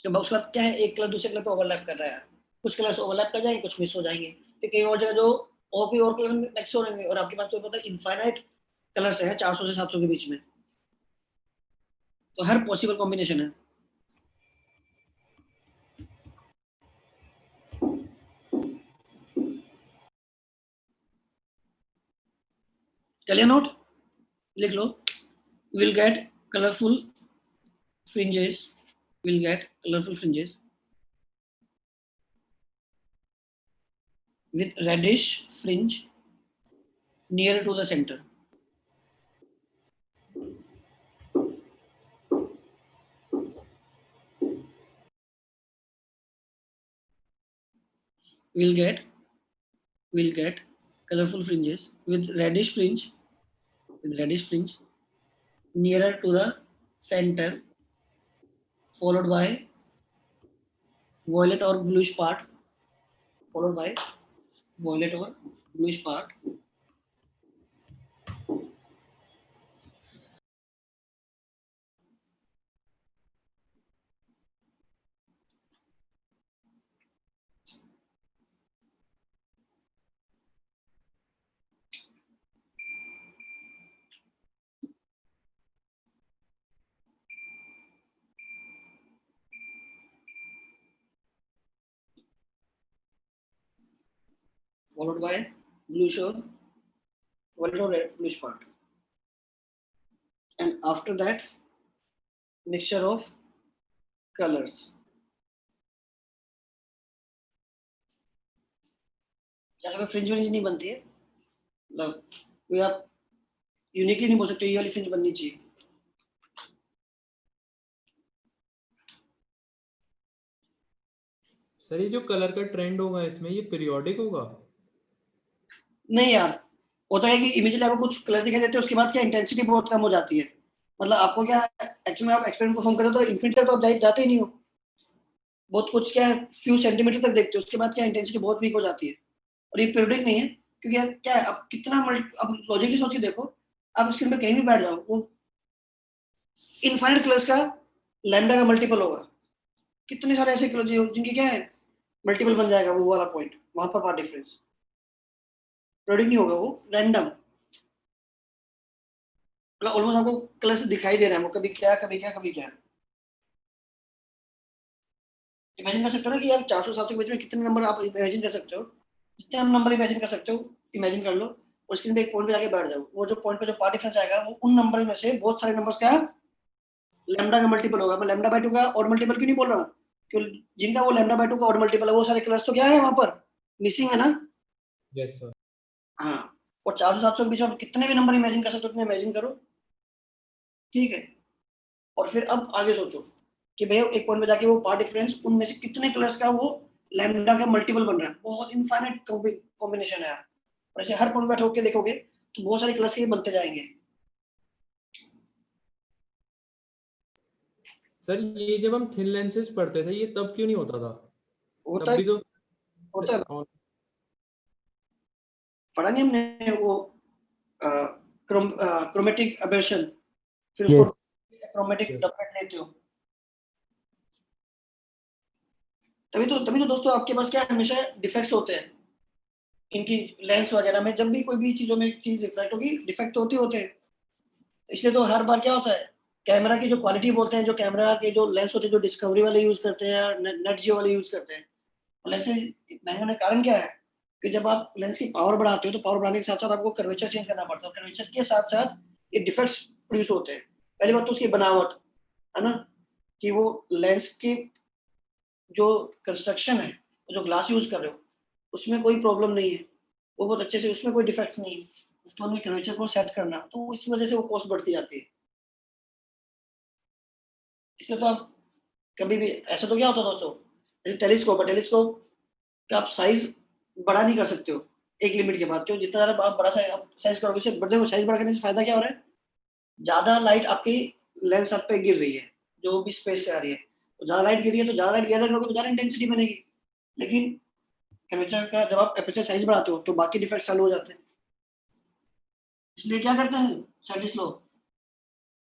तो उसके बाद क्या है, एक कलर दूसरे कलर पे ओवरलैप कर रहा है, कुछ कलर्स ओवरलैप कर जाएंगे, कुछ मिस हो जाएंगे, फिर कहीं और जगह जो और कोई और कलर मिक्स हो रहेंगे, और आपके पास तो पता है इनफाइनाइट कलर्स है 400 से 700 के बीच में, तो हर पॉसिबल कॉम्बिनेशन है। चलिए नोट लिख लो, will get colourful fringes, will get colourful fringes with reddish fringe near to the center. We'll get colorful fringes with reddish fringe nearer to the center, followed by violet or bluish part, followed by violet or bluish part, followed by bluish or violet or red bluish part, and after that mixture of colors. अगर fringe Vij नहीं बनती है, मतलब कोई आप uniquely नहीं बोल सकते ये वाली फ्रिंज बननी चाहिए। सर ये जो कलर का ट्रेंड होगा इसमें, ये पीरियोडिक होगा? नहीं यार, होता है कि इमीडिएटली आपको कुछ कलर दिखाई देते हैं, उसके बाद क्या इंटेंसिटी बहुत कम हो जाती है। मतलब आपको क्या एक्चुअली में आप एक्सपेरिमेंट परफॉर्म करते हो तो इन्फिनिट तक तो आप जाते ही नहीं हो, बहुत कुछ क्या है फ्यू सेंटीमीटर तक देखते हो, उसके बाद क्या इंटेंसिटी बहुत वीक हो जाती है। और ये पीरियोडिक नहीं है क्योंकि यार क्या है, आप कितना आप लॉजिकली सोच के देखो, आप स्क्रीन पे कहीं भी बैठ जाओ, वो इनफाइनाइट कलर्स का लैम्डा का मल्टीपल होगा। कितने सारे ऐसे कलर जिनके क्या है मल्टीपल बन जाएगा, वो वाला पॉइंट वहां पर पार्ट डिफरेंस पीरियोडिक नहीं होगा, वो रैंडम, मतलब ऑलमोस्ट आपको कलर्स दिखाई दे रहा है, वो कभी क्या कभी क्या कभी क्या। इमेजिन कर सकते हो ना कि यार 400-700 के बीच में कितने नंबर आप इमेजिन कर सकते हो, जितने हम नंबर इमेजिन कर सकते हो इमेजिन कर लो, और स्क्रीन पे एक पॉइंट पे जाके बैठ जाओ, वो जो पॉइंट पे जो पार्ट डिफरेंस आएगा वो उन नंबर में से बहुत सारे नंबर्स का लैम्डा का मल्टीपल होगा। मैं लैम्डा बाय 2 का और मल्टीपल क्यों नहीं बोल रहा हूँ, क्योंकि जिनका वो लैम्डा बाय 2 का और मल्टीपल है वो सारे कलर्स तो क्या है वहां पर मिसिंग है ना। Yes sir. हाँ, और 400-700 के बीच में कितने भी नंबर इमेजिन कर सकते हो, उतने इमेजिन करो, ठीक है। और फिर अब आगे सोचो कि भैया एक पॉइंट पे जाके वो पार्ट डिफरेंस उनमें से कितने कलर्स का वो लैम्डा का मल्टीपल बन रहा है, बहुत इनफाइनाइट कॉम्बिनेशन है यार। और ऐसे हर पॉइंट पे ठोक के देखोगे तो बहुत सारे कलर्स के बनते जाएंगे। सर ये जब हम थिन लेंसेज पढ़ते थे ये तब क्यों नहीं होता था? होता तब भी तो होता है, पढ़ा नहीं हमने वो क्रोमेटिक अबर्शन, फिर उसको क्रोमेटिक डॉपलेट लेते हो, तभी तो दोस्तों आपके पास क्या हमेशा डिफेक्ट्स होते हैं इनकी लेंस वगैरह में। जब भी कोई भी चीजों में एक चीज रिफ्लेक्ट होगी डिफेक्ट होते हैं, इसलिए तो हर बार क्या होता है कैमरा की जो क्वालिटी बोलते हैं, जो कैमरा के जो लेंस होते हैं जो डिस्कवरी वाले यूज करते हैं या नेट जियो वाले यूज करते हैं, लेंस महंगे होने का कारण क्या है कि जब आप लेंस की पावर बढ़ाते हो तो पावर बढ़ाने के साथ साथ आपको कर्वेचर चेंज करना पड़ता है, कर्वेचर के साथ साथ ये डिफेक्ट्स प्रोड्यूस होते हैं। पहली बात तो उसकी बनावट है ना, कि वो लेंस की जो कंस्ट्रक्शन है, जो ग्लास यूज कर रहे हो उसमें कोई प्रॉब्लम नहीं है, वो बहुत अच्छे से उसमें कोई डिफेक्ट्स नहीं है, उसके बाद में कर्वेचर को सेट करना, तो इस वजह से वो कॉस्ट बढ़ती जाती है। इसलिए तो आप कभी भी ऐसा तो क्या होता दोस्तों, जैसे टेलीस्कोप है, टेलीस्कोप कि आप साइज बड़ा नहीं कर सकते हो एक लिमिट के बाद, क्यों? जितना ज्यादा आप बड़ा साइज करोगे, उससे बड़े साइज बड़ा करने से फायदा क्या हो रहा है? ज्यादा लाइट आपकी लेंस आप पे गिर रही है, जो भी स्पेस से आ रही है, तो ज्यादा लाइट गिर रही है, तो ज्यादा लाइट गैदर करोगे तो ज्यादा इंटेंसिटी बनेगी। लेकिन कर्वेचर का जब आप एपर्चर साइज बढ़ाते हो तो बाकी डिफेक्ट चालू हो जाते हैं। इसलिए क्या करते हैं साइंटिस्ट लोग?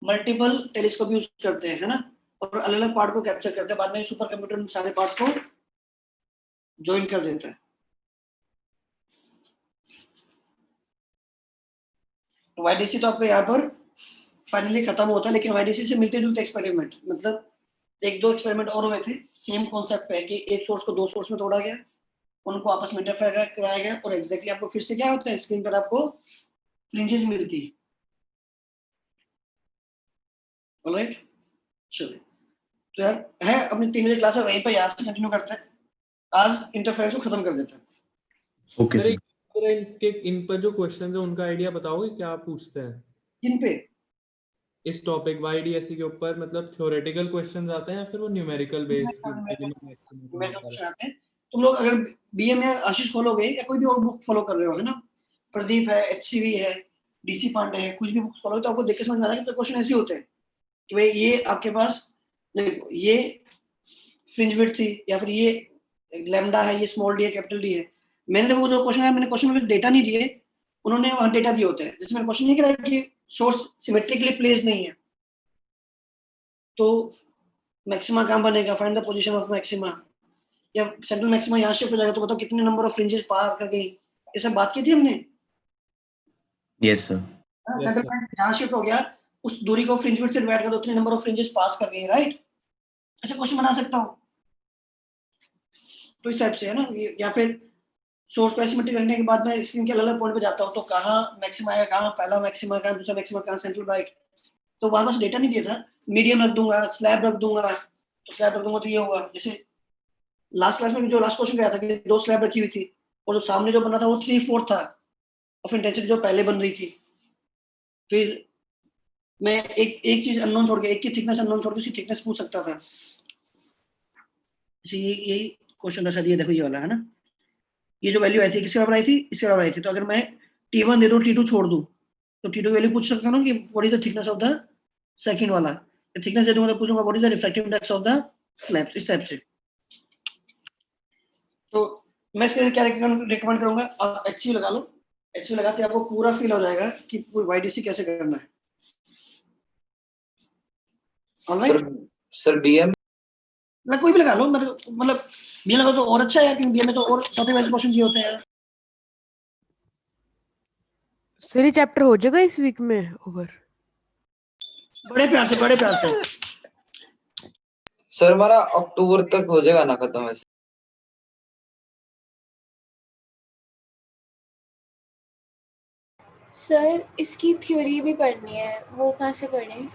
मल्टीपल टेलीस्कोप यूज करते हैं, है ना, और अलग अलग पार्ट को कैप्चर करते हैं, बाद में सुपर कंप्यूटर में सारे पार्ट्स को ज्वाइन कर देता है। तो वाईडीसी तो आपका यहाँ पर फाइनली खत्म होता है, लेकिन वाईडीसी से मिलते जुलते एक्सपेरिमेंट, मतलब एक दो एक्सपेरिमेंट और हुए थे सेम कॉन्सेप्ट पे, कि एक सोर्स को दो सोर्स में तोड़ा गया, उनको आपस में इंटरफेयर कराया गया, और एग्जैक्टली आपको फिर से क्या होता है, स्क्रीन पर आपको फ्रिंजेस मिलती है। ऑलराइट, चलिए, तो यार है अपनी 3 बजे क्लास है, वहीं पर यहाँ से कंटिन्यू करते हैं, आज इंटरफेरेंस को खत्म कर देते हैं। Okay sir sir. इन पर जो क्वेश्चंस है उनका आइडिया बताओगे क्या पूछते हैं किन पे? इस टॉपिक वाईडीएससी के ऊपर, मतलब थ्योरेटिकल क्वेश्चंस आते हैं या फिर वो न्यूमेरिकल बेस्ड आते हैं? तुम लोग अगर बीए में आशीष खोलोगे या कोई भी और बुक फॉलो कर रहे हो, है ना, प्रदीप है, एचसीवी है, डीसी पांडे है, कुछ भी बुक फॉलो तो आपको देख के समझ में आ जाएगा कि क्वेश्चन ऐसे होते हैं कि भाई ये आपके पास देखो, ये फ्रिंज विड्थ थी, या फिर ये लैम्डा है, ये स्मॉल डी है, कैपिटल डी है। मैंने वो जो क्वेश्चन है, मैंने क्वेश्चन में डेटा नहीं दिए, उन्होंने वहां डेटा दिए होते हैं। जैसे मैंने क्वेश्चन नहीं करा कि सोर्स सिमेट्रिकली प्लेस्ड नहीं है, तो मैक्सिमा कहां बनेगा, find the position of maxima, या सेंट्रल मैक्सिमा यहाँ शिफ्ट हो जाएगा तो बताओ कितने नंबर ऑफ फ्रिंजेस पार कर गई। ये सब बात की थी हमने। Yes sir. सेंट्रल पॉइंट यहाँ शिफ्ट हो गया, उस दूरी को फ्रिंज विड्थ से डिवाइड कर दो, उतने नंबर ऑफ फ्रिंजेस पास कर गई, राइट? ऐसे क्वेश्चन बना सकता हूँ। तो इस टाइप से है ना, या फिर सोर्स को एसिमेट्रिक करने के बाद मैं स्क्रीन के अलग अलग पॉइंट पे जाता हूँ, तो कहाँ मैक्सिमा आएगा, कहाँ पहला मैक्सिमा, कहाँ दूसरा मैक्सिमा, कहाँ सेंट्रल राइट, तो वहां बस डेटा नहीं दिया था। मीडियम रख दूंगा, स्लैब रख दूंगा, तो स्लैब रख दूंगा तो ये होगा। जैसे लास्ट क्लास में जो लास्ट क्वेश्चन गया था कि 2 स्लैब रखी हुई थी, और जो सामने जो बना था वो 3/4 था ऑफ इंटेंसिटी जो पहले बन रही थी। फिर मैं एक चीज अननोन छोड़ के, एक की थिकनेस अननोन छोड़ के उसकी थिकनेस पूछ सकता था। यही क्वेश्चन था शायद, ये देखो ये वाला है ना, ये जो वैल्यू आई थी किसके बराबर आई थी, इसके बराबर आई थी। तो अगर मैं T1 दे दूं, T2 छोड़ दूं, तो T2 की वैल्यू पूछ सकता हूं ना कि what is the thickness of the second वाला। थिकनेस दे दूंगा तो पूछूंगा what is the refractive index of the slab, इस टाइप से। तो मैं इसके लिए क्या रिकमेंड करूंगा, आप HCV लगा लो। HCV लगाते आपको पूरा फील हो जाएगा कि वाईडीसी कैसे करना है। ऑनलाइन सर बीएम कोई भी लगा लो, मतलब बीएम लगा तो और अच्छा है, क्योंकि बीएम में तो और टॉपिक वाइज क्वेश्चन दिए होते हैं। सर ये चैप्टर हो जाएगा इस वीक में ओवर? बड़े प्यार से, बड़े प्यार से। सर हमारा अक्टूबर तक हो जाएगा ना खत्म ऐसे? सर इसकी थ्योरी भी पढ़नी है, वो कहाँ से पढ़ें?